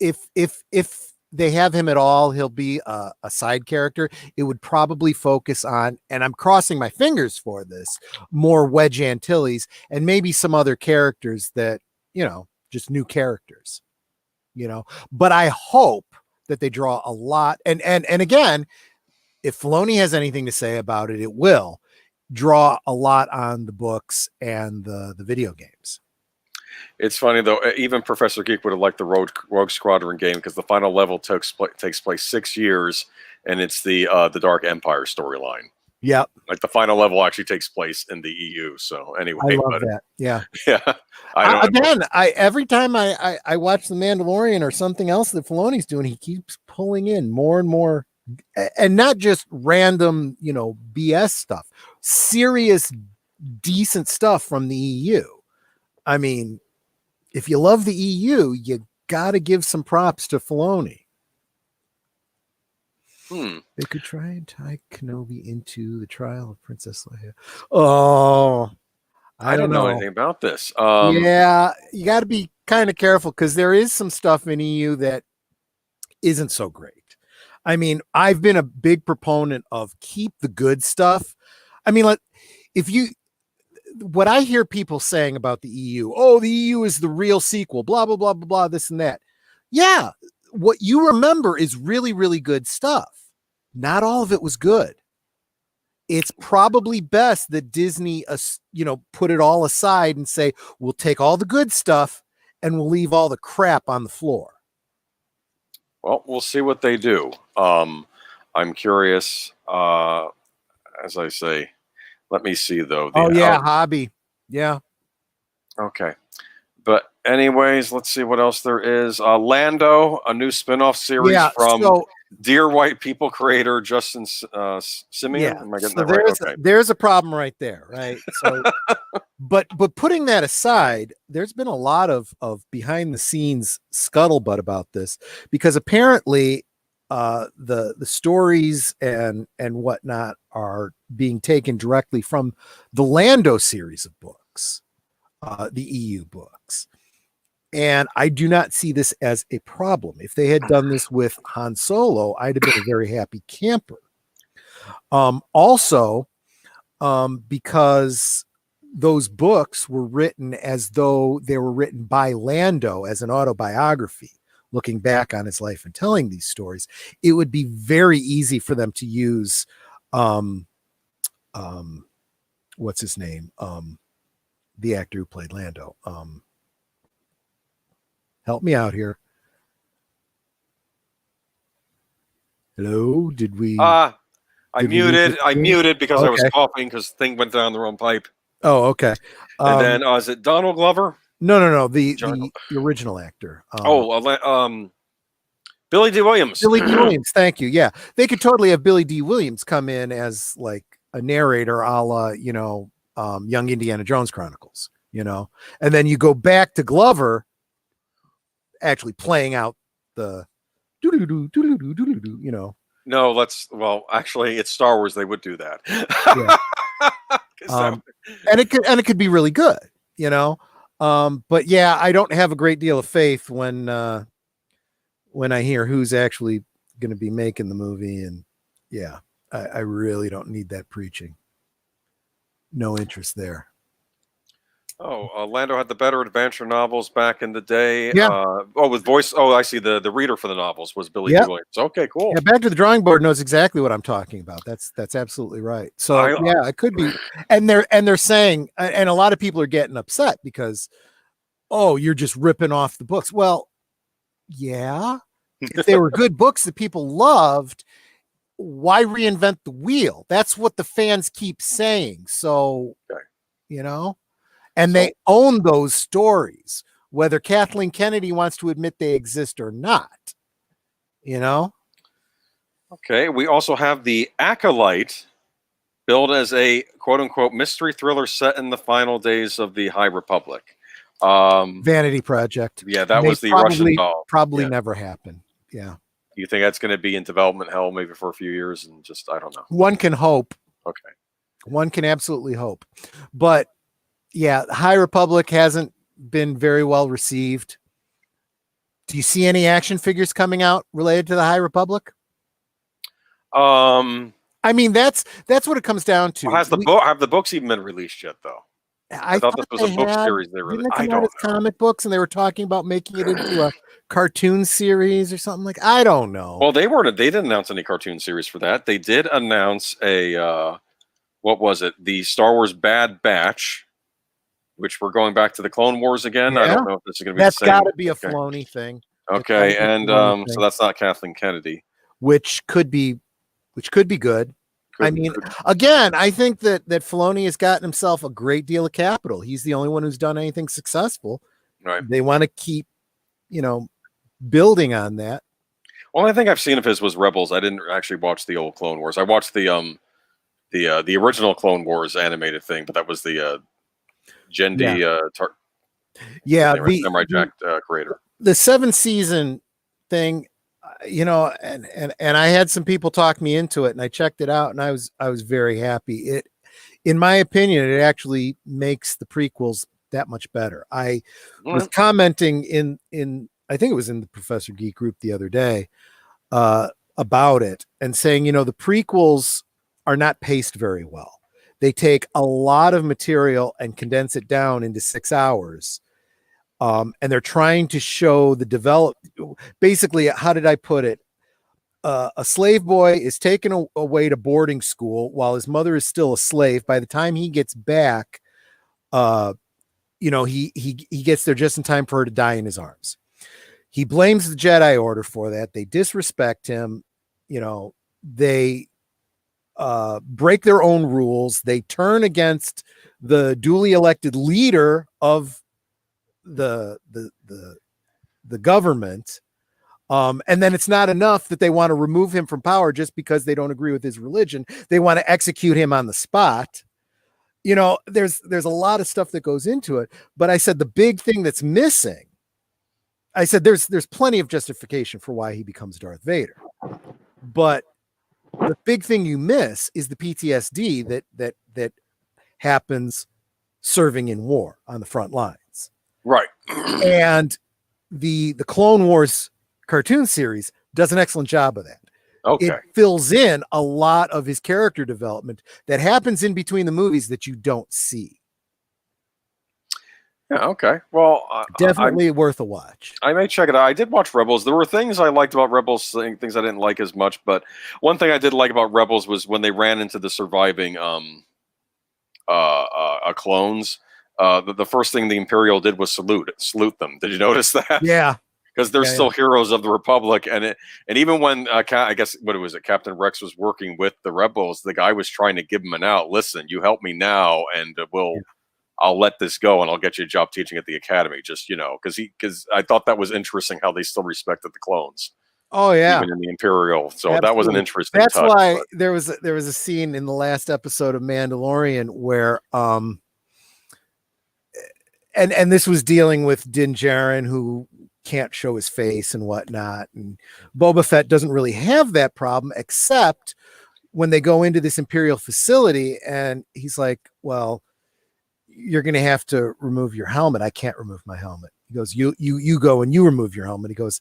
if they have him at all, he'll be a side character. It would probably focus on, and I'm crossing my fingers for this, more Wedge Antilles and maybe some other characters that, you know, just new characters, you know. But I hope that they draw a lot. And again, if Filoni has anything to say about it, it will draw a lot on the books and the video games.
It's funny though. Even Professor Geek would have liked the Rogue Squadron game because the final level takes place 6 years, and it's the Dark Empire storyline.
Yep.
Like the final level actually takes place in the EU. So anyway,
I love that. Yeah.
Yeah. I don't
Again, every time I watch The Mandalorian or something else that Filoni's doing, he keeps pulling in more and more, and not just random, you know, BS stuff, serious, decent stuff from the EU. I mean, if you love the EU, you got to give some props to Filoni. They could try and tie Kenobi into the trial of Princess Leia. Oh, I
didn't
don't
know
know.
anything about this.
Yeah, you got to be kind of careful because there is some stuff in EU that isn't so great. I mean, I've been a big proponent of keep the good stuff. I mean, like, if you, what I hear people saying about the EU, oh, the EU is the real sequel, blah, blah, blah, blah, blah, this and that. Yeah, what you remember is really, really good stuff. Not all of it was good. It's probably best that Disney, put it all aside and say, we'll take all the good stuff and we'll leave all the crap on the floor.
Well, we'll see what they do. I'm curious. As I say, let me see though.
Oh yeah, hobby. Yeah.
Okay. But anyways, let's see what else there is. Lando, a new spin-off series from Dear White People creator Justin Simeon.
Yeah.
Am I getting that right? Okay.
There's a problem right there, right? So, but putting that aside, there's been a lot of behind the scenes scuttlebutt about this because apparently the stories and whatnot are being taken directly from the Lando series of books, the EU books. And I do not see this as a problem. If they had done this with Han Solo, I'd have been a very happy camper. Also, because those books were written as though they were written by Lando as an autobiography, looking back on his life and telling these stories, it would be very easy for them to use, what's his name? The actor who played Lando. Help me out here. Hello, did we?
I muted because I was coughing because thing went down the wrong pipe.
Oh, okay.
And then is it Donald Glover?
No. The original actor.
Billy D. Williams.
Billy D. Williams. Thank you. Yeah, they could totally have Billy D. Williams come in as like a narrator, a la Young Indiana Jones Chronicles. And then you go back to Glover actually playing out the
No, actually it's Star Wars. They would do that.
Yeah. And it could be really good, but yeah, I don't have a great deal of faith when I hear who's actually going to be making the movie. And yeah, I really don't need that preaching. No interest there.
Lando had the better adventure novels back in the day.
Yeah.
With voice. Oh, I see. The reader for the novels was Billy D. Williams. Okay, cool.
Yeah, Back to the Drawing Board knows exactly what I'm talking about. That's absolutely right. So yeah, it could be. And they're saying, and a lot of people are getting upset because, oh, you're just ripping off the books. Well, yeah, if they were good books that people loved, why reinvent the wheel? That's what the fans keep saying. So, and they own those stories, whether Kathleen Kennedy wants to admit they exist or not.
Okay. We also have The Acolyte, billed as a quote-unquote mystery thriller set in the final days of the High Republic.
Vanity project.
Yeah, that was the Russian doll.
Probably never happened. Yeah.
You think that's going to be in development hell maybe for a few years and just, I don't know.
One can hope.
Okay.
One can absolutely hope. But yeah, High Republic hasn't been very well received. Do you see any action figures coming out related to the High Republic? I mean, that's what it comes down to.
Have the books even been released yet, though? I thought this was a book series they released. I don't know.
Comic books, and they were talking about making it into a cartoon series or something like. I don't know.
Well, they didn't announce any cartoon series for that. They did announce a what was it? The Star Wars Bad Batch, which we're going back to the Clone Wars again. Yeah. I don't know if this is going to be the same.
That's got to be a Filoni thing.
Okay, and so that's not Kathleen Kennedy,
which could be good. Again, I think that Filoni has gotten himself a great deal of capital. He's the only one who's done anything successful.
Right.
They want to keep, building on that.
Well, I think I've seen of his was Rebels. I didn't actually watch the old Clone Wars. I watched the original Clone Wars animated thing, but that was the Jendi Samurai Jack creator.
The 7-season thing. And I had some people talk me into it, and I checked it out, and I was very happy. in my opinion, it actually makes the prequels that much better. I was commenting in I think it was in the Professor Geek group the other day about it and saying, the prequels are not paced very well. They take a lot of material and condense it down into 6 hours. And they're trying to show the basically, how did I put it? A slave boy is taken away to boarding school while his mother is still a slave. By the time he gets back, he gets there just in time for her to die in his arms. He blames the Jedi Order for that. They disrespect him. They break their own rules. They turn against the duly elected leader of the government. And then it's not enough that they want to remove him from power just because they don't agree with his religion. They want to execute him on the spot. There's a lot of stuff that goes into it. But I said the big thing that's missing, I said there's plenty of justification for why he becomes Darth Vader. But the big thing you miss is the PTSD that happens serving in war on the front lines.
Right.
And the Clone Wars cartoon series does an excellent job of that.
Okay.
It fills in a lot of his character development that happens in between the movies that you don't see.
Yeah. Okay. Well,
definitely worth a watch.
I may check it out. I did watch Rebels. There were things I liked about Rebels, things I didn't like as much. But one thing I did like about Rebels was when they ran into the surviving clones. The first thing the Imperial did was salute them. Did you notice that?
Yeah.
Because they're still heroes of the Republic, and even when I guess what was it, Captain Rex was working with the rebels, the guy was trying to give him an out. Listen, you help me now, and I'll let this go, and I'll get you a job teaching at the academy. Just because I thought that was interesting how they still respected the clones.
Oh yeah,
even in the Imperial. So
Absolutely.
That was an interesting.
That's
touch,
why
but.
there was a scene in the last episode of Mandalorian where and this was dealing with Din Djarin, who can't show his face and whatnot, and Boba Fett doesn't really have that problem, except when they go into this Imperial facility and he's like, well, you're going to have to remove your helmet. I can't remove my helmet. He goes, you go and you remove your helmet. He goes,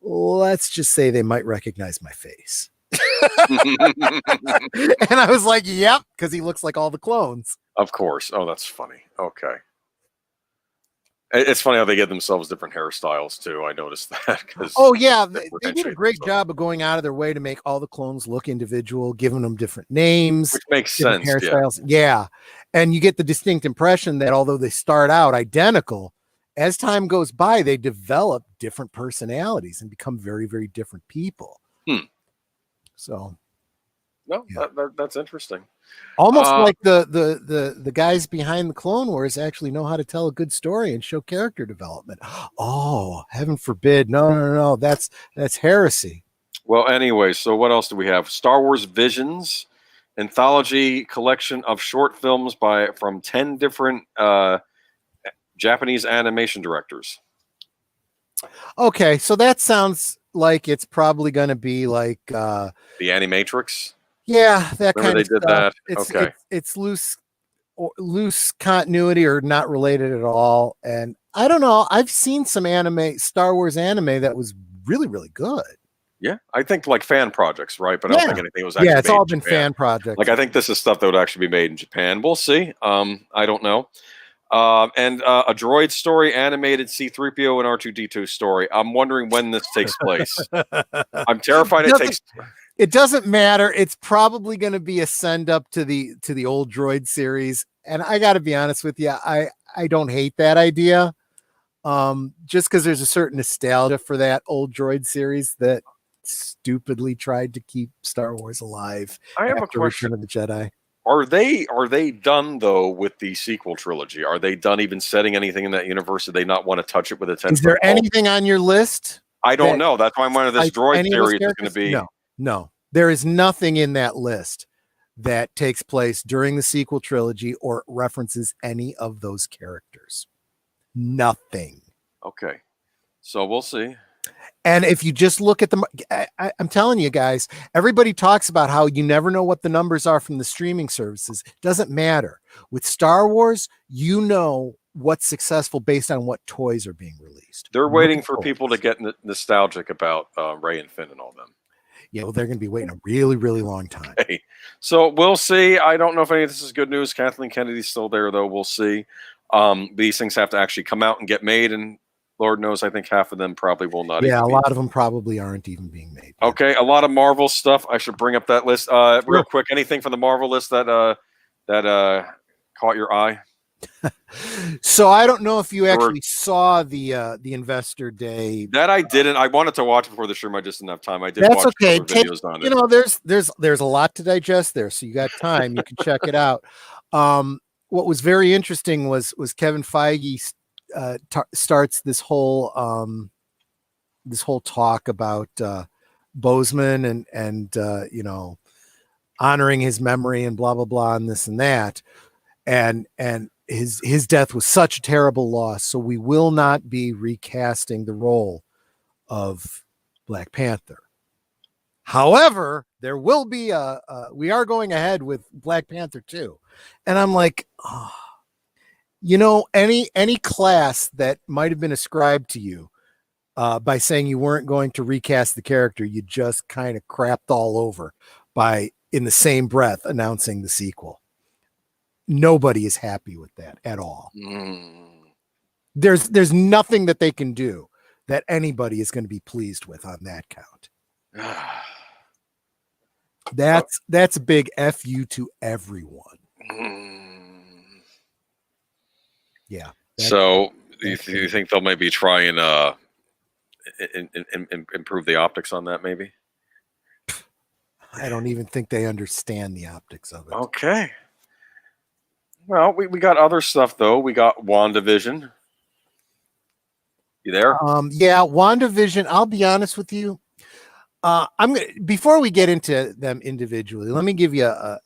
let's just say they might recognize my face. And I was like, yep, because he looks like all the clones.
Of course. Oh, that's funny. Okay. It's funny how they get themselves different hairstyles too. I noticed that.
Oh yeah, they did a great job of going out of their way to make all the clones look individual, giving them different names,
which makes sense.
Hairstyles, yeah, and you get the distinct impression that although they start out identical, as time goes by, they develop different personalities and become very, very different people. So,
no, yeah. That's interesting.
Almost like the guys behind the Clone Wars actually know how to tell a good story and show character development. Oh, heaven forbid! No, that's heresy.
Well, anyway, so what else do we have? Star Wars Visions, anthology collection of short films from 10 different Japanese animation directors.
Okay, so that sounds like it's probably going to be like
the Animatrix.
Yeah, that
Remember
kind of stuff.
That?
It's,
okay.
It's loose continuity or not related at all. And I don't know. I've seen some Star Wars anime that was really, really good.
Yeah, I think like fan projects, right? But I don't think anything was actually
it's all been
Japan.
Fan projects.
Like I think this is stuff that would actually be made in Japan. We'll see. I don't know. And a droid story, animated C-3PO and R2-D2 story. I'm wondering when this takes place. I'm terrified
it doesn't matter. It's probably going to be a send up to the old droid series. And I got to be honest with you, I don't hate that idea. Just because there's a certain nostalgia for that old droid series that stupidly tried to keep Star Wars alive.
I have a question.
Return of the Jedi.
Are they done though with the sequel trilogy? Are they done even setting anything in that universe? Do they not want to touch it with a 10?
Is there anything on your list?
I don't know. That's why I'm wondering this droid series is going to be.
No, there is nothing in that list that takes place during the sequel trilogy or references any of those characters. Nothing.
Okay, so we'll see.
And if you just look at I'm telling you guys, everybody talks about how you never know what the numbers are from the streaming services. Doesn't matter. With Star Wars, you know what's successful based on what toys are being released.
They're
Real
waiting for people to
toys.
get nostalgic about Ray and Finn and all them.
Yeah, well, they're going to be waiting a really, really long time.
Okay. So we'll see. I don't know if any of this is good news. Kathleen Kennedy's still there, though. We'll see. These things have to actually come out and get made, and Lord knows, I think half of them probably will not.
Yeah,
even
a
be.
lot of them probably aren't even being made. Yet.
Okay, a lot of Marvel stuff. I should bring up that list real quick. Anything from the Marvel list that caught your eye?
So I don't know if you actually saw the investor day.
That I didn't. I wanted to watch before the stream. I just didn't have time. I did
That's
watch
okay.
videos on it.
You know, there's a lot to digest there, so you got time. You can check it out. What was very interesting was Kevin Feige starts this whole talk about Bozeman and you know, honoring his memory and blah blah blah and this and that, and his death was such a terrible loss. So we will not be recasting the role of Black Panther. However, there will be we are going ahead with Black Panther 2. And I'm like, oh, you know, any class that might have been ascribed to you by saying you weren't going to recast the character, you just kind of crapped all over by in the same breath announcing the sequel. Nobody is happy with that at all. There's nothing that they can do that anybody is going to be pleased with on that count. That's a big FU to everyone. Yeah.
So you think they'll maybe try and improve the optics on that? Maybe.
I don't even think they understand the optics of it.
Okay. Well, we got other stuff though. We got WandaVision. You there?
Yeah, WandaVision. I'll be honest with you. Before we get into them individually, let me give you a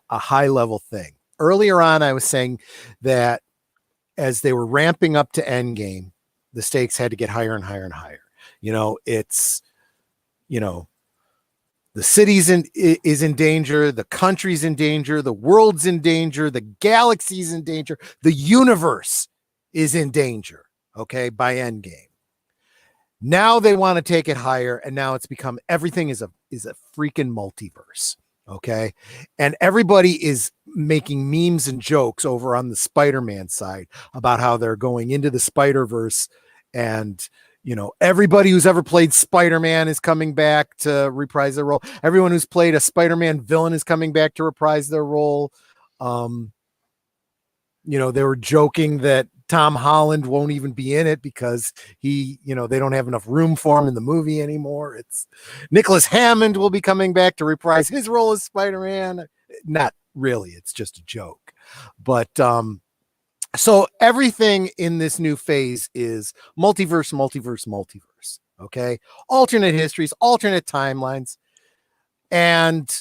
high level thing. Earlier on, I was saying that as they were ramping up to Endgame, the stakes had to get higher and higher and higher. You know, it's, you know, the city's is in danger, the country's in danger, the world's in danger, the galaxy's in danger, the universe is in danger. Okay, by Endgame. Now they want to take it higher, and now it's become everything is a freaking multiverse. Okay, and everybody is making memes and jokes over on the Spider-Man side about how they're going into the Spider-Verse, and you know, everybody who's ever played Spider-Man is coming back to reprise their role. Everyone who's played a Spider-Man villain is coming back to reprise their role. You know, they were joking that Tom Holland won't even be in it because they don't have enough room for him in the movie anymore. It's Nicholas Hammond will be coming back to reprise his role as Spider-Man. Not really. It's just a joke. But, so everything in this new phase is multiverse. Okay. Alternate histories, alternate timelines. And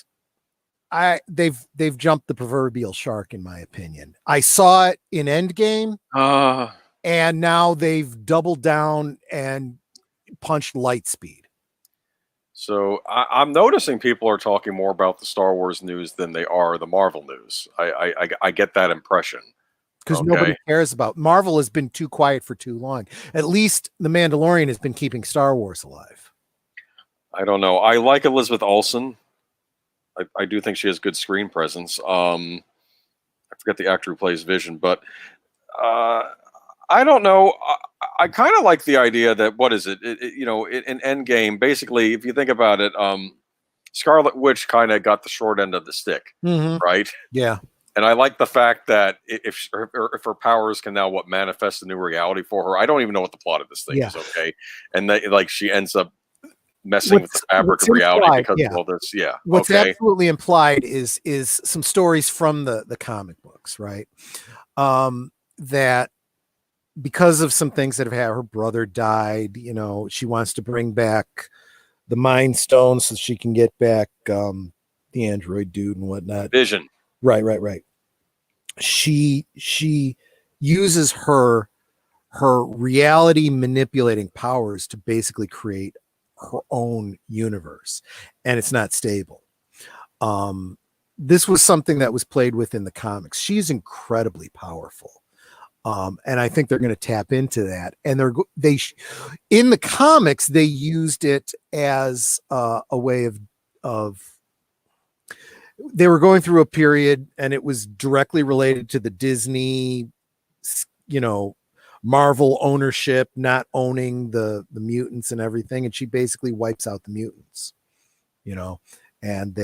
they've jumped the proverbial shark, in my opinion. I saw it in Endgame, and now they've doubled down and punched light speed.
So I'm noticing people are talking more about the Star Wars news than they are the Marvel news. I get that impression.
Because nobody cares about Marvel has been too quiet for too long. At least The Mandalorian has been keeping Star Wars alive.
I don't know. I like Elizabeth Olsen. I do think she has good screen presence. I forget the actor who plays Vision, but I don't know. I kind of like the idea that what is it? In Endgame, basically, if you think about it, Scarlet Witch kind of got the short end of the stick, right?
Yeah.
And I like the fact that if her powers can now manifest a new reality for her. I don't even know what the plot of this thing is. Okay, and she ends up messing with the fabric of reality because of all this. Yeah.
What's absolutely implied is some stories from the comic books, right? That because of some things that have happened, her brother died. You know, she wants to bring back the Mind Stone so she can get back the android dude and whatnot.
Vision.
Right. She uses her her reality manipulating powers to basically create her own universe, and it's not stable. This was something that was played with in the comics. She's incredibly powerful. And I think they're going to tap into that. And in the comics, they used it as a way of, they were going through a period, and it was directly related to the Disney, Marvel ownership, not owning the mutants and everything. And she basically wipes out the mutants, and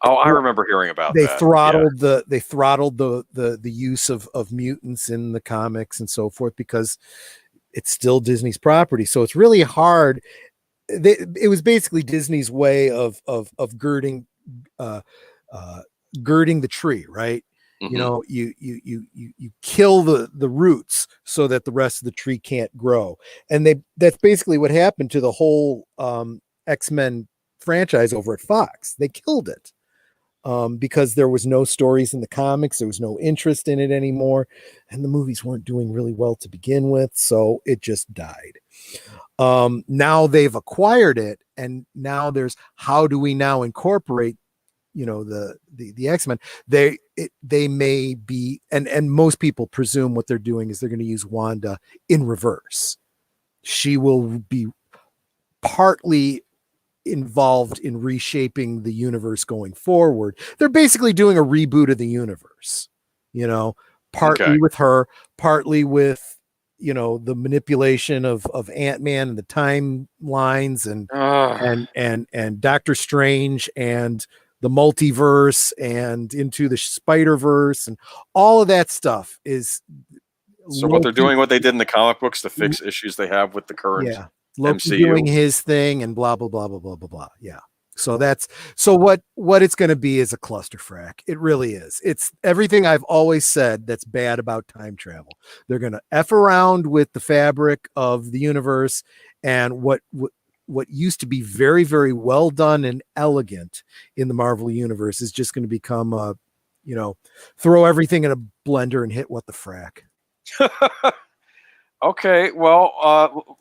Oh, I remember hearing about
they
that.
throttled the use of mutants in the comics and so forth, because it's still Disney's property. So it's really hard. It was basically Disney's way of girding girding the tree, right?
Mm-hmm.
You kill the roots so that the rest of the tree can't grow. And that's basically what happened to the whole X-Men franchise over at Fox. They killed it. Because there was no stories in the comics, there was no interest in it anymore, and the movies weren't doing really well to begin with, so it just died. Now they've acquired it, and now there's, how do we now incorporate, the X-Men? They may be, and most people presume what they're doing is they're going to use Wanda in reverse. She will be partly involved in reshaping the universe going forward. They're basically doing a reboot of the universe, partly with her, partly with, the manipulation of Ant-Man and the timelines and Doctor Strange and the multiverse and into the Spider-Verse, and all of that stuff is.
So what they're doing, what they did in the comic books to fix issues they have with the current
Loki
MCU
doing his thing and blah blah blah blah blah blah blah. Yeah. So what it's going to be is a clusterfuck. It really is. It's everything I've always said that's bad about time travel. They're going to F around with the fabric of the universe, and what used to be very, very well done and elegant in the Marvel universe is just going to become throw everything in a blender and hit what the frack.
Okay, well,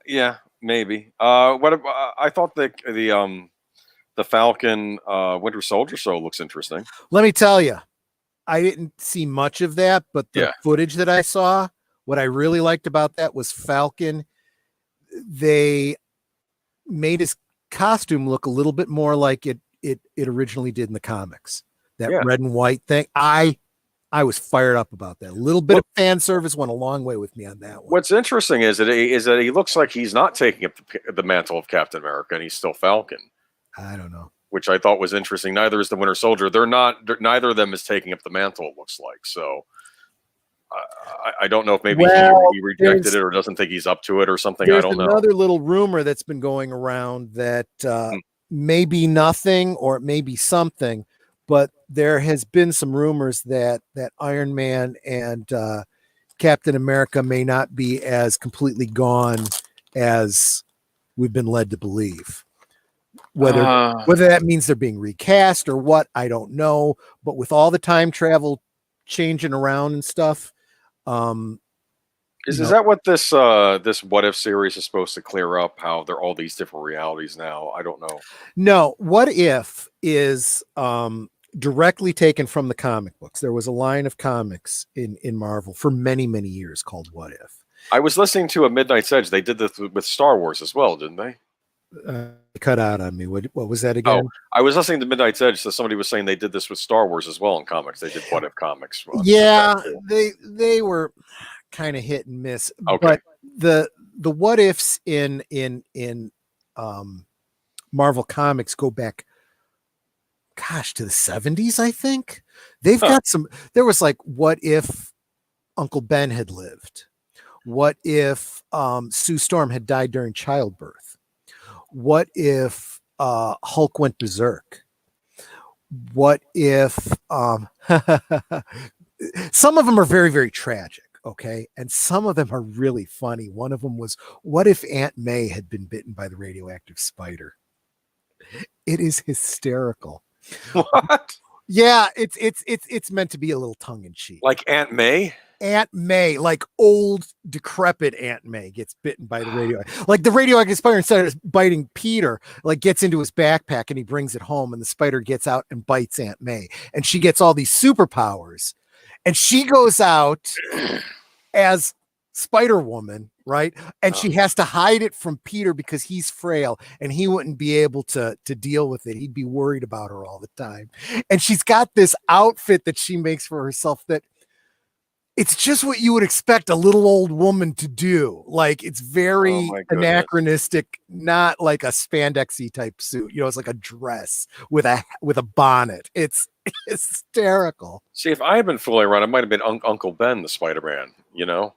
yeah, maybe. What I thought the Falcon Winter Soldier show looks interesting.
Let me tell you, I didn't see much of that, but the footage that I saw, what I really liked about that was Falcon. They made his costume look a little bit more like it originally did in the comics. That red and white thing. I was fired up about that. A little bit of fan service went a long way with me on that one.
What's interesting is that he looks like he's not taking up the mantle of Captain America, and he's still Falcon.
I don't know.
Which I thought was interesting. Neither is the Winter Soldier. Neither of them is taking up the mantle, it looks like. So I don't know if maybe he rejected it or doesn't think he's up to it or something. I don't know.
There's another little rumor that's been going around that may be nothing or it may be something. But there has been some rumors that Iron Man and Captain America may not be as completely gone as we've been led to believe. Whether that means they're being recast or what, I don't know. But with all the time travel changing around and stuff,
is that what this What If series is supposed to clear up? How there are all these different realities now? I don't know.
No, What If is directly taken from the comic books. There was a line of comics in Marvel for many, many years called What If.
I was listening to a Midnight's Edge. They did this with Star Wars as well, didn't they?
Cut out on me. What was that again?
Oh, I was listening to Midnight's Edge. So somebody was saying they did this with Star Wars as well in comics. They did What If comics.
Yeah, they were kind of hit and miss.
Okay.
But the What Ifs in Marvel comics go back, to the 70s, I think. They've got some. There was like, what if Uncle Ben had lived? What if Sue Storm had died during childbirth? What if Hulk went berserk? What if some of them are very, very tragic, okay? And some of them are really funny. One of them was, what if Aunt May had been bitten by the radioactive spider? It is hysterical.
What?
Yeah, it's meant to be a little tongue in cheek.
Like Aunt May?
Aunt May, like old decrepit Aunt May, gets bitten by the radio. Like the radioactive spider, instead of biting Peter, like gets into his backpack and he brings it home, and the spider gets out and bites Aunt May, and she gets all these superpowers, and she goes out as Spider Woman, right? And she has to hide it from Peter because he's frail and he wouldn't be able to deal with it. He'd be worried about her all the time. And she's got this outfit that she makes for herself that it's just what you would expect a little old woman to do. Like it's very anachronistic, not like a spandexy type suit. You know, it's like a dress with a bonnet. It's hysterical.
See, if I had been fooling around, it might have been Uncle Ben, the Spider-Man, you know?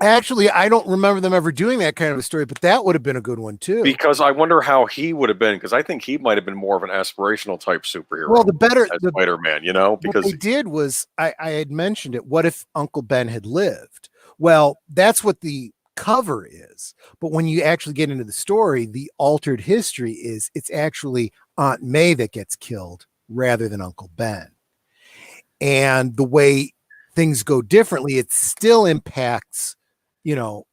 Actually, I don't remember them ever doing that kind of a story, but that would have been a good one too.
Because I wonder how he would have been, because I think he might have been more of an aspirational type superhero.
Well, the
Spider-Man, you know, because
what they did was I had mentioned it. What if Uncle Ben had lived? Well, that's what the cover is. But when you actually get into the story, the altered history is it's actually Aunt May that gets killed rather than Uncle Ben. And the way things go differently, it still impacts, you know,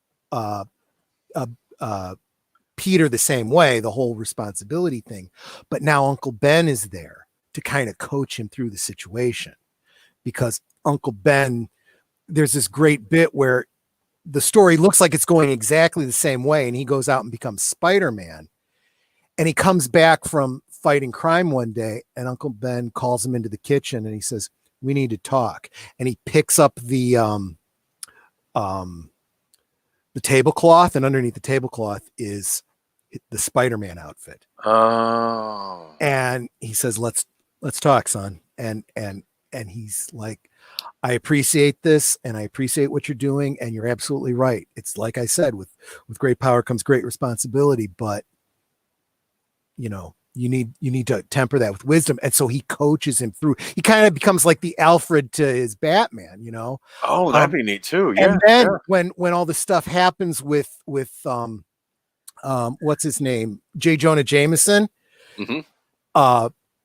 Peter the same way, the whole responsibility thing. But now Uncle Ben is there to kind of coach him through the situation, because Uncle Ben, there's this great bit where the story looks like it's going exactly the same way, and he goes out and becomes Spider-Man, and he comes back from fighting crime one day, and Uncle Ben calls him into the kitchen and he says, "We need to talk." And he picks up the tablecloth, and underneath the tablecloth is the Spider-Man outfit.
Oh.
And he says, let's talk, son. And he's like, I appreciate this, and I appreciate what you're doing, and you're absolutely right. It's like I said, with great power comes great responsibility, but you know, you need to temper that with wisdom. And so he coaches him through. He kind of becomes like the Alfred to his Batman, you know.
Oh, that'd be neat too. Yeah.
And then when all this stuff happens with what's his name, J. Jonah Jameson,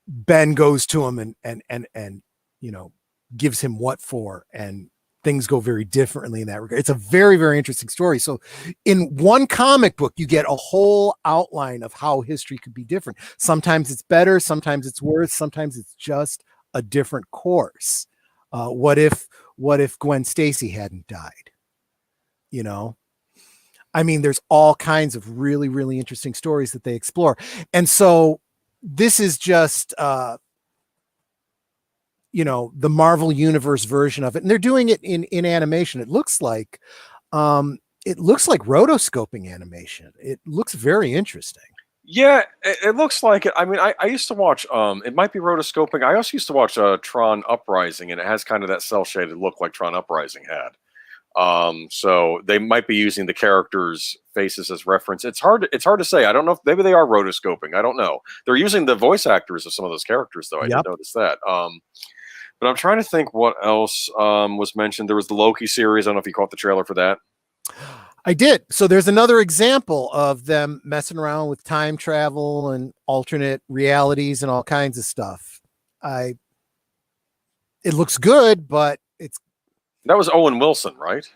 Ben goes to him and you know, gives him what for, and things go very differently in that regard. It's a very, very interesting story. So in one comic book, you get a whole outline of how history could be different. Sometimes it's better, sometimes it's worse, sometimes it's just a different course. What if Gwen Stacy hadn't died? You know, I mean, there's all kinds of really, really interesting stories that they explore. And so this is just, you know, the Marvel Universe version of it. And they're doing it in animation. It looks like rotoscoping animation. It looks very interesting.
Yeah, it looks like it. I mean, I used to watch, it might be rotoscoping. I also used to watch Tron Uprising, and it has kind of that cel-shaded look like Tron Uprising had. So they might be using the characters' faces as reference. It's hard to say. I don't know if maybe they are rotoscoping. I don't know. They're using the voice actors of some of those characters, though. I did notice that. But I'm trying to think what else was mentioned. There was the Loki series. I don't know if you caught the trailer for that.
I did. So there's another example of them messing around with time travel and alternate realities and all kinds of stuff. It looks good, but
that was Owen Wilson, right?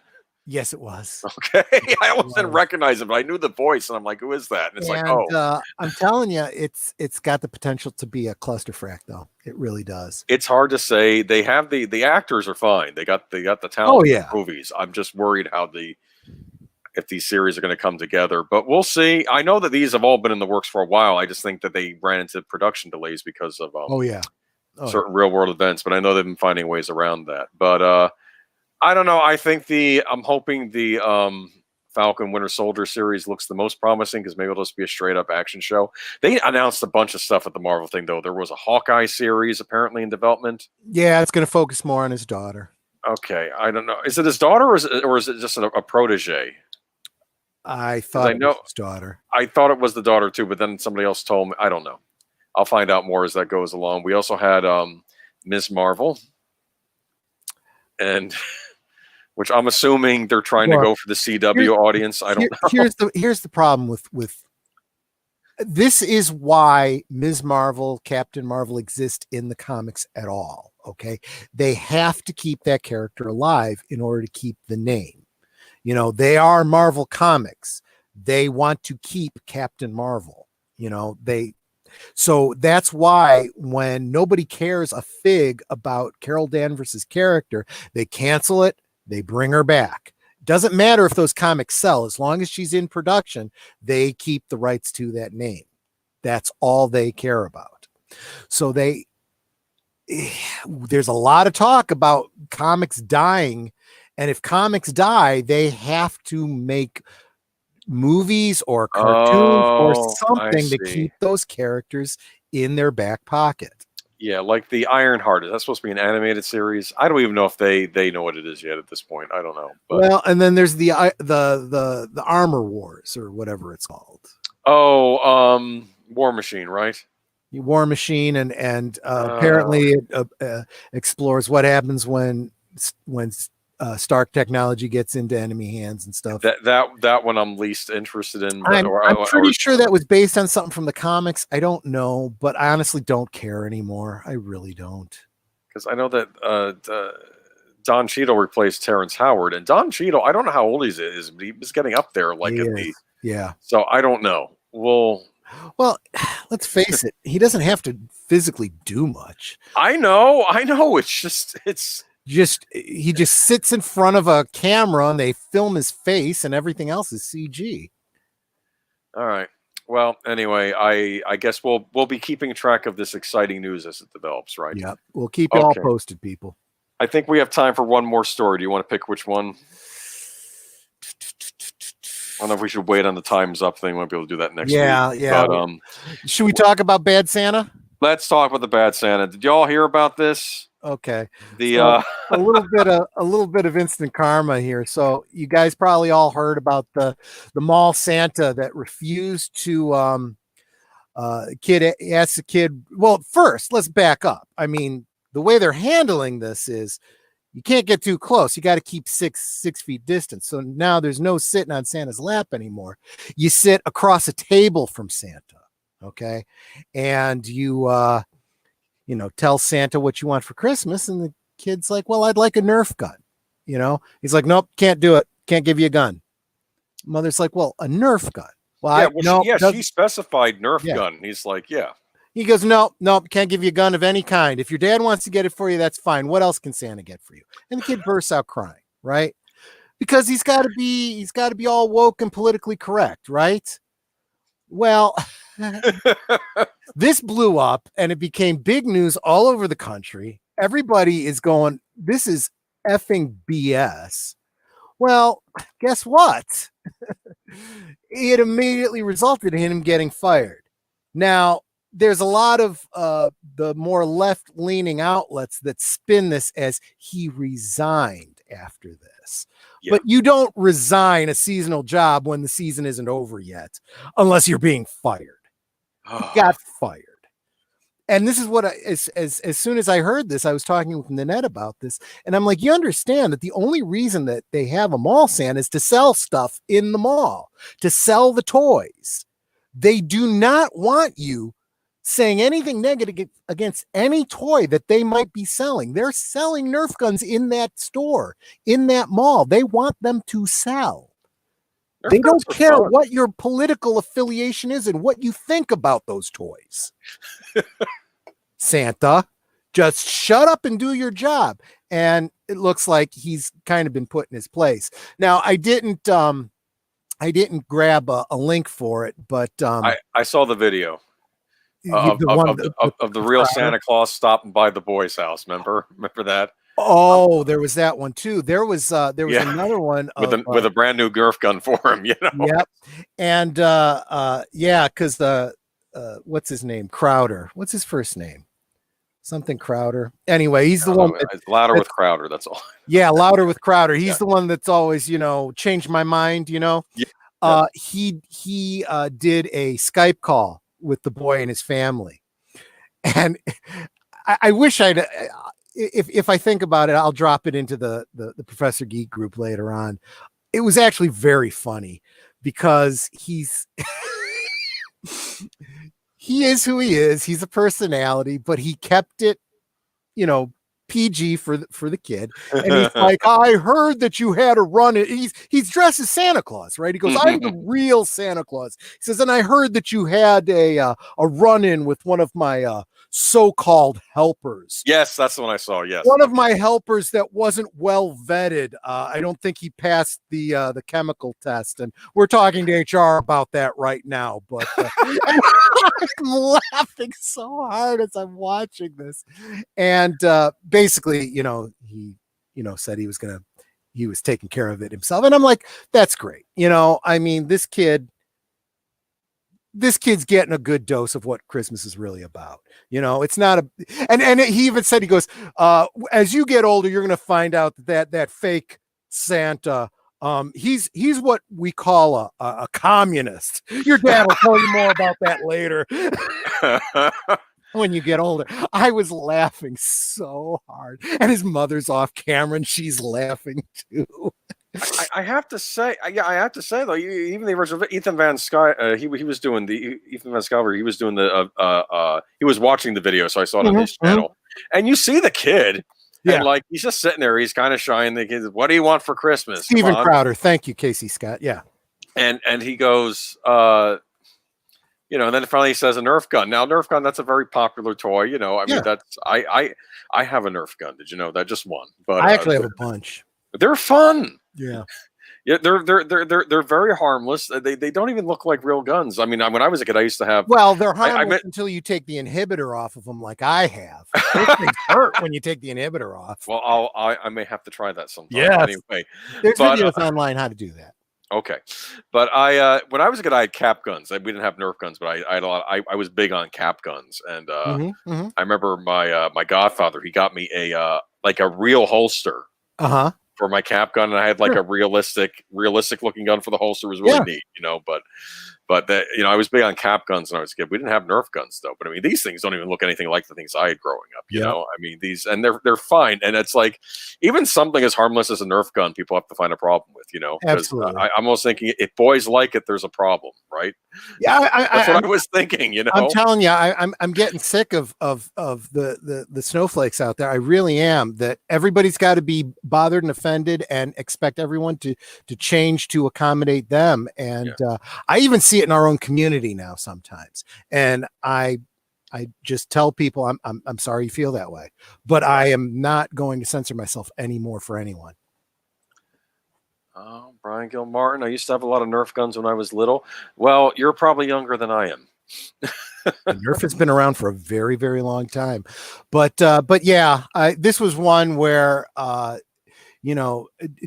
Yes, it was.
Okay. I almost didn't recognize him, but I knew the voice, and I'm like, who is that? And it's like, oh.
I'm telling you, it's got the potential to be a clusterfuck, though. It really does.
It's hard to say. They have the actors are fine. They got the talent for movies. I'm just worried if these series are going to come together, but we'll see. I know that these have all been in the works for a while. I just think that they ran into production delays because of certain real world events, but I know they've been finding ways around that. But I don't know. I think I'm hoping the Falcon Winter Soldier series looks the most promising, because maybe it'll just be a straight up action show. They announced a bunch of stuff at the Marvel thing, though. There was a Hawkeye series apparently in development.
Yeah, it's going to focus more on his daughter.
Okay. I don't know. Is it his daughter, or is it just a protege?
I thought it was his daughter.
I thought it was the daughter too, but then somebody else told me. I don't know. I'll find out more as that goes along. We also had Ms. Marvel, and which I'm assuming they're trying to go for the CW audience. I don't know.
Here's the problem with This is why Ms. Marvel, Captain Marvel exist in the comics at all. Okay. They have to keep that character alive in order to keep the name. They are Marvel Comics. They want to keep Captain Marvel. So that's why when nobody cares a fig about Carol Danvers' character, they cancel it, they bring her back. Doesn't matter if those comics sell, as long as she's in production, they keep the rights to that name. That's all they care about. So there's a lot of talk about comics dying. And if comics die, they have to make movies or cartoons or something to keep those characters in their back pocket.
Yeah, like the Ironheart. Is that supposed to be an animated series? I don't even know if they know what it is yet at this point. I don't know. But.
Well, and then there's the Armor Wars or whatever it's called.
Oh, War Machine, right?
War Machine, and apparently it explores what happens when Stark technology gets into enemy hands and stuff.
That one I'm least interested in. But,
I'm pretty sure that was based on something from the comics. I don't know, but I honestly don't care anymore. I really don't.
Because I know that Don Cheadle replaced Terrence Howard, and Don Cheadle, I don't know how old he is, but he was getting up there,
yeah.
So I don't know. Well,
let's face it, he doesn't have to physically do much.
I know.
He just sits in front of a camera and they film his face and everything else is CG.
All right. Well, anyway, I guess we'll be keeping track of this exciting news as it develops, right?
Yeah, we'll keep you all posted, people.
I think we have time for one more story. Do you want to pick which one? I don't know if we should wait on the time's up thing. We might be able to do that next week.
Yeah. But, should we talk about Bad Santa?
Let's talk about the Bad Santa. Did y'all hear about this?
Okay. A little bit of instant karma here. So you guys probably all heard about the mall Santa that refused to kid asked the kid. Well, first, let's back up. I mean, the way they're handling this is you can't get too close. You got to keep 6 feet distance. So now there's no sitting on Santa's lap anymore. You sit across a table from Santa. Okay. And you tell Santa what you want for Christmas. And the kid's like, well, I'd like a Nerf gun. He's like, nope, can't do it. Can't give you a gun. Mother's like, well, a Nerf gun. Well,
she specified Nerf gun. He's like, yeah.
He goes, no, can't give you a gun of any kind. If your dad wants to get it for you, that's fine. What else can Santa get for you? And the kid bursts out crying, right? Because he's got to be all woke and politically correct, right? Well, this blew up and it became big news all over the country. Everybody is going, this is effing BS. Well, guess what? It immediately resulted in him getting fired. Now, there's a lot of the more left-leaning outlets that spin this as he resigned after this. Yeah. But you don't resign a seasonal job when the season isn't over yet, unless you're being fired. He got fired. And this is what as soon as I heard this, I was talking with Nanette about this. And I'm like, you understand that the only reason that they have a mall Santa is to sell stuff in the mall, to sell the toys. They do not want you saying anything negative against any toy that they might be selling. They're selling Nerf guns in that store, in that mall. They want them to sell. They don't care what your political affiliation is and what you think about those toys. Santa, just shut up and do your job. And it looks like he's kind of been put in his place. Now, I didn't grab a link for it, but
I saw the video. Of the real Santa Claus stopping by the boy's house. Remember that?
Oh, there was that one too. There was another one
with a brand new Nerf gun for him.
Yep. And because what's his name? Crowder. What's his first name? Something Crowder. Anyway, he's the one.
Louder with Crowder. That's all.
Yeah, Louder with Crowder. He's the one that's always changed my mind. Yeah. He did a Skype call with the boy and his family. And I wish if I think about it, I'll drop it into the Professor Geek group later on. It was actually very funny because He is who he is. He's a personality, but he kept it, you know, PG for the kid. And he's like, I heard that you had a run. He's dressed as Santa Claus, right? He goes, I'm the real Santa Claus. He says, and I heard that you had a run-in with one of my so-called helpers.
Yes, that's the one I saw. Yes,
one of my helpers that wasn't well vetted. I don't think he passed the chemical test, and we're talking to HR about that right now. But I'm laughing so hard as I'm watching this, and basically, he, said he was taking care of it himself, and I'm like, that's great. I mean, this kid's getting a good dose of what Christmas is really about. It's not and he even said, he goes, as you get older, you're going to find out that fake Santa, he's what we call a communist. Your dad will tell you more about that later. When you get older. I was laughing so hard, and his mother's off camera and she's laughing too.
I have to say, I have to say though, even the original Ethan Van Sky, he was doing the Ethan Van Sciver. He was doing he was watching the video, so I saw it on his channel, and you see the kid, and like he's just sitting there, he's kind of shy, and the kid, what do you want for Christmas?
Steven Crowder, thank you, Casey Scott. Yeah,
and he goes, and then finally he says a Nerf gun. Now Nerf gun, that's a very popular toy. I mean that's I have a Nerf gun. Did you know that? Just one, but
I actually have a bunch.
They're fun.
Yeah,
they're very harmless. They don't even look like real guns. I mean, when I was a kid, I used to have.
Well, they're harmless until you take the inhibitor off of them, like I have. Those things hurt when you take the inhibitor off.
Well, I may have to try that sometime.
Yeah.
Anyway,
there's videos online how to do that.
Okay, but when I was a kid, I had cap guns. We didn't have Nerf guns, but I had a lot. I was big on cap guns, and I remember my godfather. He got me a real holster. For my cap gun, and I had like a realistic looking gun for the holster. It was really neat, but that, I was big on cap guns when I was a kid. We didn't have Nerf guns though, but I mean, these things don't even look anything like the things I had growing up, you know? I mean, and they're fine. And it's like, even something as harmless as a Nerf gun, people have to find a problem with,
Absolutely.
I'm almost thinking if boys like it, there's a problem, right?
Yeah.
That's what I was thinking,
I'm telling you, I'm getting sick of the snowflakes out there. I really am. That everybody's got to be bothered and offended and expect everyone to change to accommodate them. And I even see it in our own community now sometimes. And I just tell people I'm sorry you feel that way, but I am not going to censor myself anymore for anyone.
Oh, Brian Gilmartin. I used to have a lot of Nerf guns when I was little. Well, you're probably younger than I am.
Nerf has been around for a very, very long time, but yeah, this was one where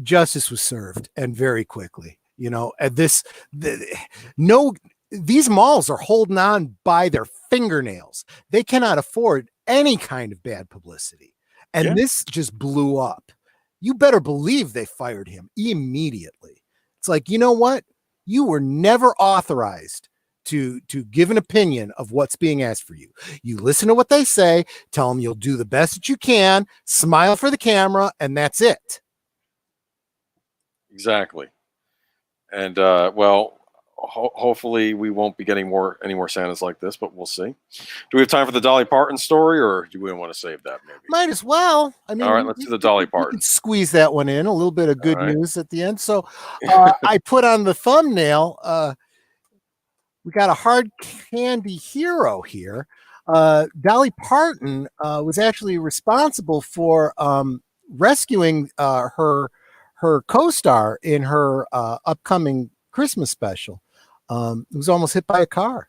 justice was served, and very quickly. These malls are holding on by their fingernails. They cannot afford any kind of bad publicity, and this just blew up. You better believe they fired him immediately. It's like, you know what? You were never authorized to give an opinion of what's being asked for you. You listen to what they say, tell them you'll do the best that you can, smile for the camera, and that's it.
Exactly. And hopefully we won't be getting any more Santas like this, but we'll see. Do we have time for the Dolly Parton story, or do we want to save that maybe?
Might as well. I mean,
all right, let's do the Dolly Parton.
Squeeze that one in, a little bit of good news at the end. So I put on the thumbnail, we got a hard candy hero here. Dolly Parton was actually responsible for rescuing her co-star in her upcoming Christmas special. It was almost hit by a car.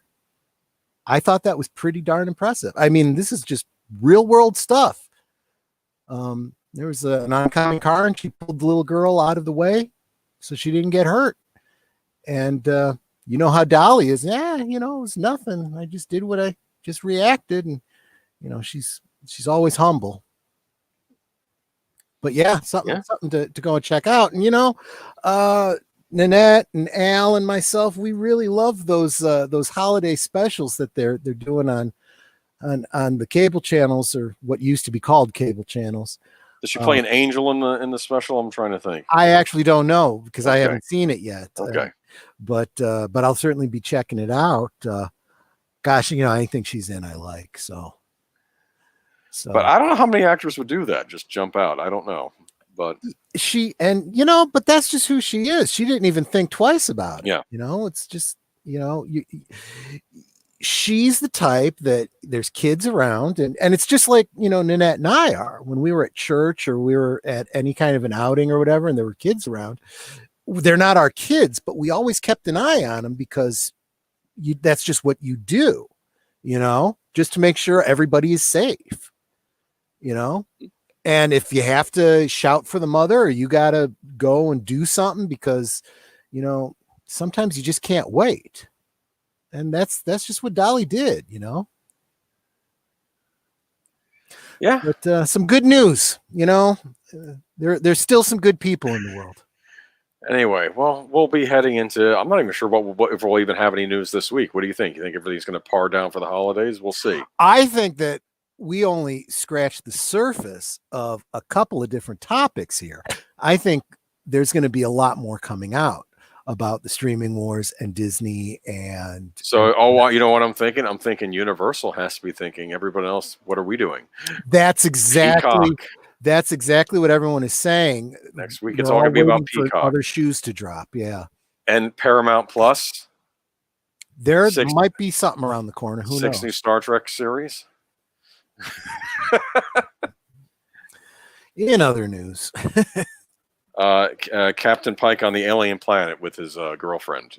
I thought that was pretty darn impressive. I mean, this is just real world stuff. There was an oncoming car, and she pulled the little girl out of the way so she didn't get hurt. And you know how Dolly is. It was nothing. I just did what I just reacted, and she's always humble. But something to go and check out. And Nanette and Al and myself, we really love those holiday specials that they're doing on the cable channels, or what used to be called cable channels.
Does she play an angel in the special? I'm trying to think.
I actually don't know because I haven't seen it yet.
Okay.
But I'll certainly be checking it out. Gosh, anything she's in, I like. So,
But
so
I don't know how many actors would do that. Just jump out. I don't know. But
but that's just who she is. She didn't even think twice about it.
yeah.
It's just, she's the type that there's kids around, and it's just like, Nanette and I are when we were at church or we were at any kind of an outing or whatever, and there were kids around. They're not our kids, but we always kept an eye on them because that's just what you do, just to make sure everybody is safe, and if you have to shout for the mother, or you got to go and do something because, sometimes you just can't wait. And that's just what Dolly did,
Yeah.
But some good news, there's still some good people in the world.
Anyway, well, we'll be heading into. I'm not even sure if we'll even have any news this week. What do you think? You think everything's going to par down for the holidays? We'll see.
I think that we only scratched the surface of a couple of different topics here. I think there's going to be a lot more coming out about the streaming wars and Disney and
you know what I'm thinking? I'm thinking Universal has to be thinking everybody else. What are we doing?
That's exactly what everyone is saying.
Next week, it's all going to be about Peacock.
Other shoes to drop, yeah.
And Paramount Plus.
There might be something around the corner. Who knows?
6 new Star Trek series.
In other news.
Captain Pike on the alien planet with his girlfriend,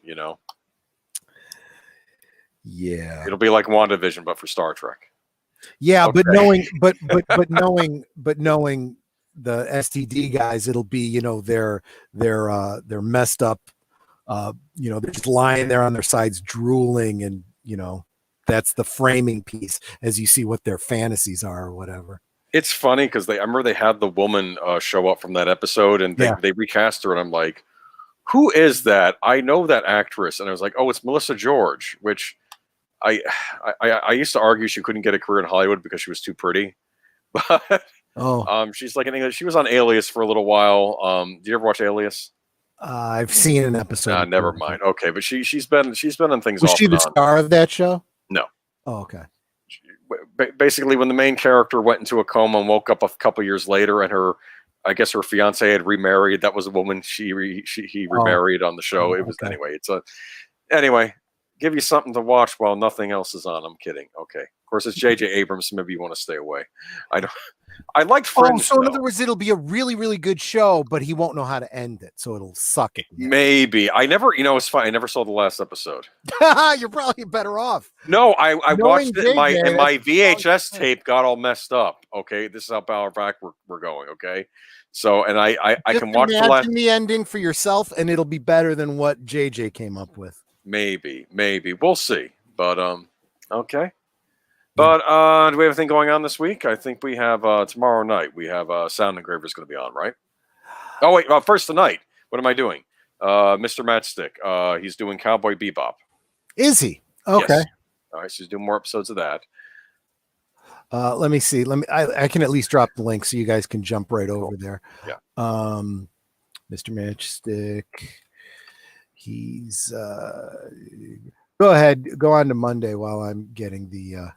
Yeah.
It'll be like WandaVision, but for Star Trek.
Yeah, okay. but knowing the STD guys, it'll be, they're messed up, they're just lying there on their sides drooling, and that's the framing piece as you see what their fantasies are or whatever. It's
funny because I remember they had the woman show up from that episode, and they recast her, and I'm like, who is that? I know that actress. And I was like, oh, it's Melissa George, which I used to argue she couldn't get a career in Hollywood because she was too pretty. But she's like an English. She was on Alias for a little while. Did you ever watch Alias?
I've seen an episode.
Never mind. Okay, but she's been on things.
Was she the star of that show?
No.
Oh, okay.
Basically, when the main character went into a coma and woke up a couple years later, and I guess her fiance had remarried. That was a woman he remarried on the show. It was anyway. Anyway. Give you something to watch while nothing else is on. I'm kidding. Okay. Of course, it's J.J. Abrams. So maybe you want to stay away. I like Fringe.
So in other words, it'll be a really, really good show, but he won't know how to end it, so it'll suck it.
Maybe. I never. It's fine. I never saw the last episode.
You're probably better off.
No, I watched it. My VHS tape got all messed up. Okay, this is how far back we're going. Okay, so and I can watch
the ending for yourself, and it'll be better than what JJ came up with.
Maybe we'll see. But okay. But do we have anything going on this week? I think we have tomorrow night. We have Sound Engraver is going to be on, right? Oh wait, first tonight. What am I doing? Mr. Matchstick. He's doing Cowboy Bebop.
Is he? Okay.
Yes. All right, so he's doing more episodes of that.
Let me see. I can at least drop the link so you guys can jump right over there.
Yeah.
Mr. Matchstick. He's go ahead, go on to Monday while I'm getting the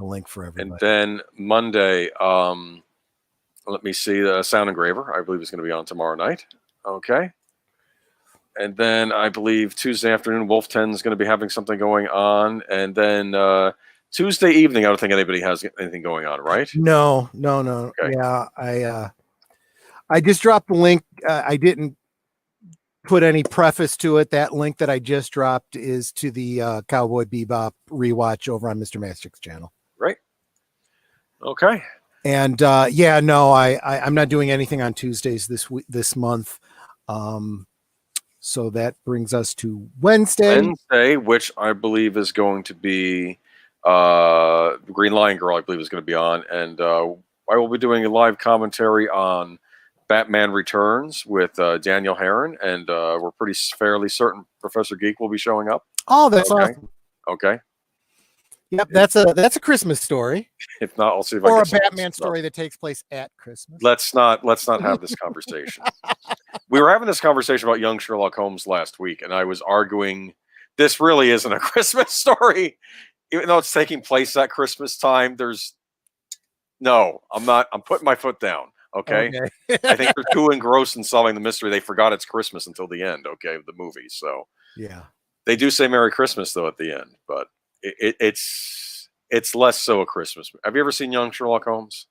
link for everybody.
And then Monday, let me see, the Sound Engraver, I believe is going to be on tomorrow night. Okay. And then I believe Tuesday afternoon, Wolf 10 is going to be having something going on. And then Tuesday evening, I don't think anybody has anything going on, right?
No.
Okay.
Yeah, I just dropped the link. I didn't put any preface to it. That link that I just dropped is to the Cowboy Bebop rewatch over on Mr. Matchstick's channel.
Right. Okay.
And I'm not doing anything on Tuesdays this month. So that brings us to Wednesday,
which I believe is going to be Green Lion Girl, I believe is going to be on. And I will be doing a live commentary on Batman Returns with Daniel Herron, and we're fairly certain Professor Geek will be showing up.
Oh, that's awesome.
Okay.
Yep, that's a Christmas story.
If not, I'll see if I can.
Or a Batman story that takes place at Christmas.
Let's not have this conversation. We were having this conversation about young Sherlock Holmes last week, and I was arguing this really isn't a Christmas story. even though it's taking place at Christmas time, I'm not. I'm putting my foot down. Okay.
Okay.
I think they're too engrossed in solving the mystery. They forgot it's Christmas until the end. Okay, of the movie. So
Yeah.
they do say Merry Christmas though at the end, but it's less so a Christmas. Have you ever seen Young Sherlock Holmes?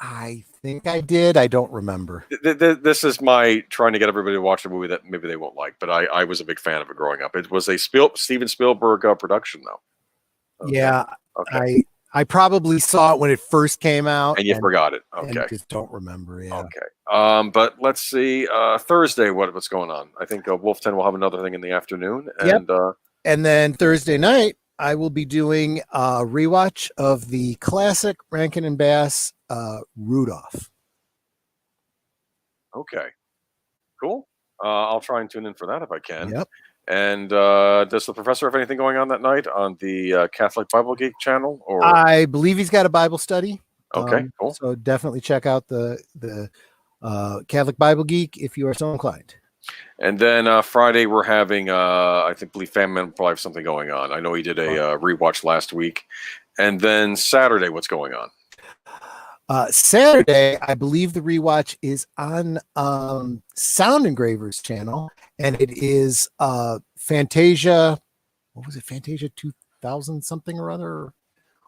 I think I did. I don't remember.
This is my trying to get everybody to watch a movie that maybe they won't like, but I was a big fan of it growing up. It was a Steven Spielberg production though. Okay.
Yeah.
Okay.
I probably saw it when it first came out,
And you forgot it.
and
Okay.
just don't remember. Yeah.
Okay. But let's see. Thursday, what's going on? I think Wolf 10 will have another thing in the afternoon. And
And then Thursday night, I will be doing a rewatch of the classic Rankin and Bass Rudolph.
okay. Cool. I'll try and tune in for that if I can.
Yep.
And does the professor have anything going on that night on the Catholic Bible Geek channel? Or
I believe he's got a Bible study.
okay, cool.
So definitely check out the Catholic Bible Geek if you are so inclined.
And then Friday we're having I believe Fan Man probably have something going on. I know he did a rewatch last week. And then Saturday, what's going on?
Saturday, I believe the rewatch is on Sound Engraver's channel, and it is Fantasia. What was it? Fantasia 2000 something or other,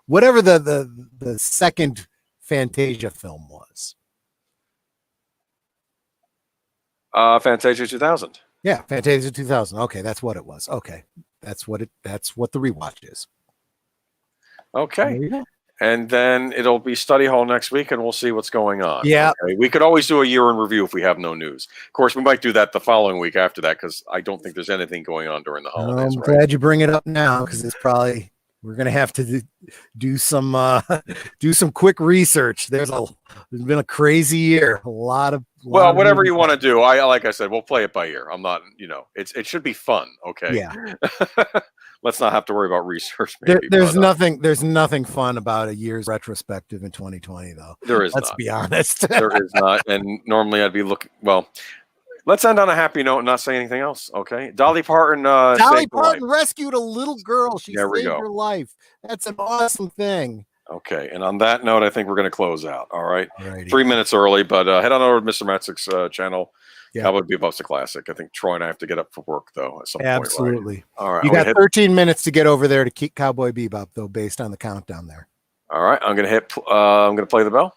whatever the second Fantasia film was.
Fantasia 2000.
Yeah, Fantasia 2000. Okay, that's what it was. Okay, that's what the rewatch is.
Okay. And then it'll be study hall next week, and we'll see what's going on.
Yeah.
Okay? We could always do a year in review if we have no news. Of course, we might do that the following week after that because I don't think there's anything going on during the holidays.
I'm glad you bring it up now because it's probably we're gonna have to do some quick research. There's been a crazy year. A lot of
whatever you want to do. Like I said, we'll play it by ear. I'm not, it should be fun. Okay.
Yeah.
Let's not have to worry about research.
There's nothing fun about a year's retrospective in 2020, though.
There is.
Let's be honest.
There is not. And normally I'd be looking. Well, let's end on a happy note and not say anything else. Okay. Dolly Parton.
Dolly Parton rescued a little girl. She saved her life. That's an awesome thing.
Okay. And on that note, I think we're going to close out. All right.
Alrighty.
3 minutes early, but head on over to Mr. Metzig's channel.
Yeah.
Cowboy Bebop's a classic. I think Troy and I have to get up for work though at some point.
Absolutely.
Right? All right.
You got 13 minutes to get over there to keep Cowboy Bebop though, based on the countdown there.
All right. I'm going to play the bell.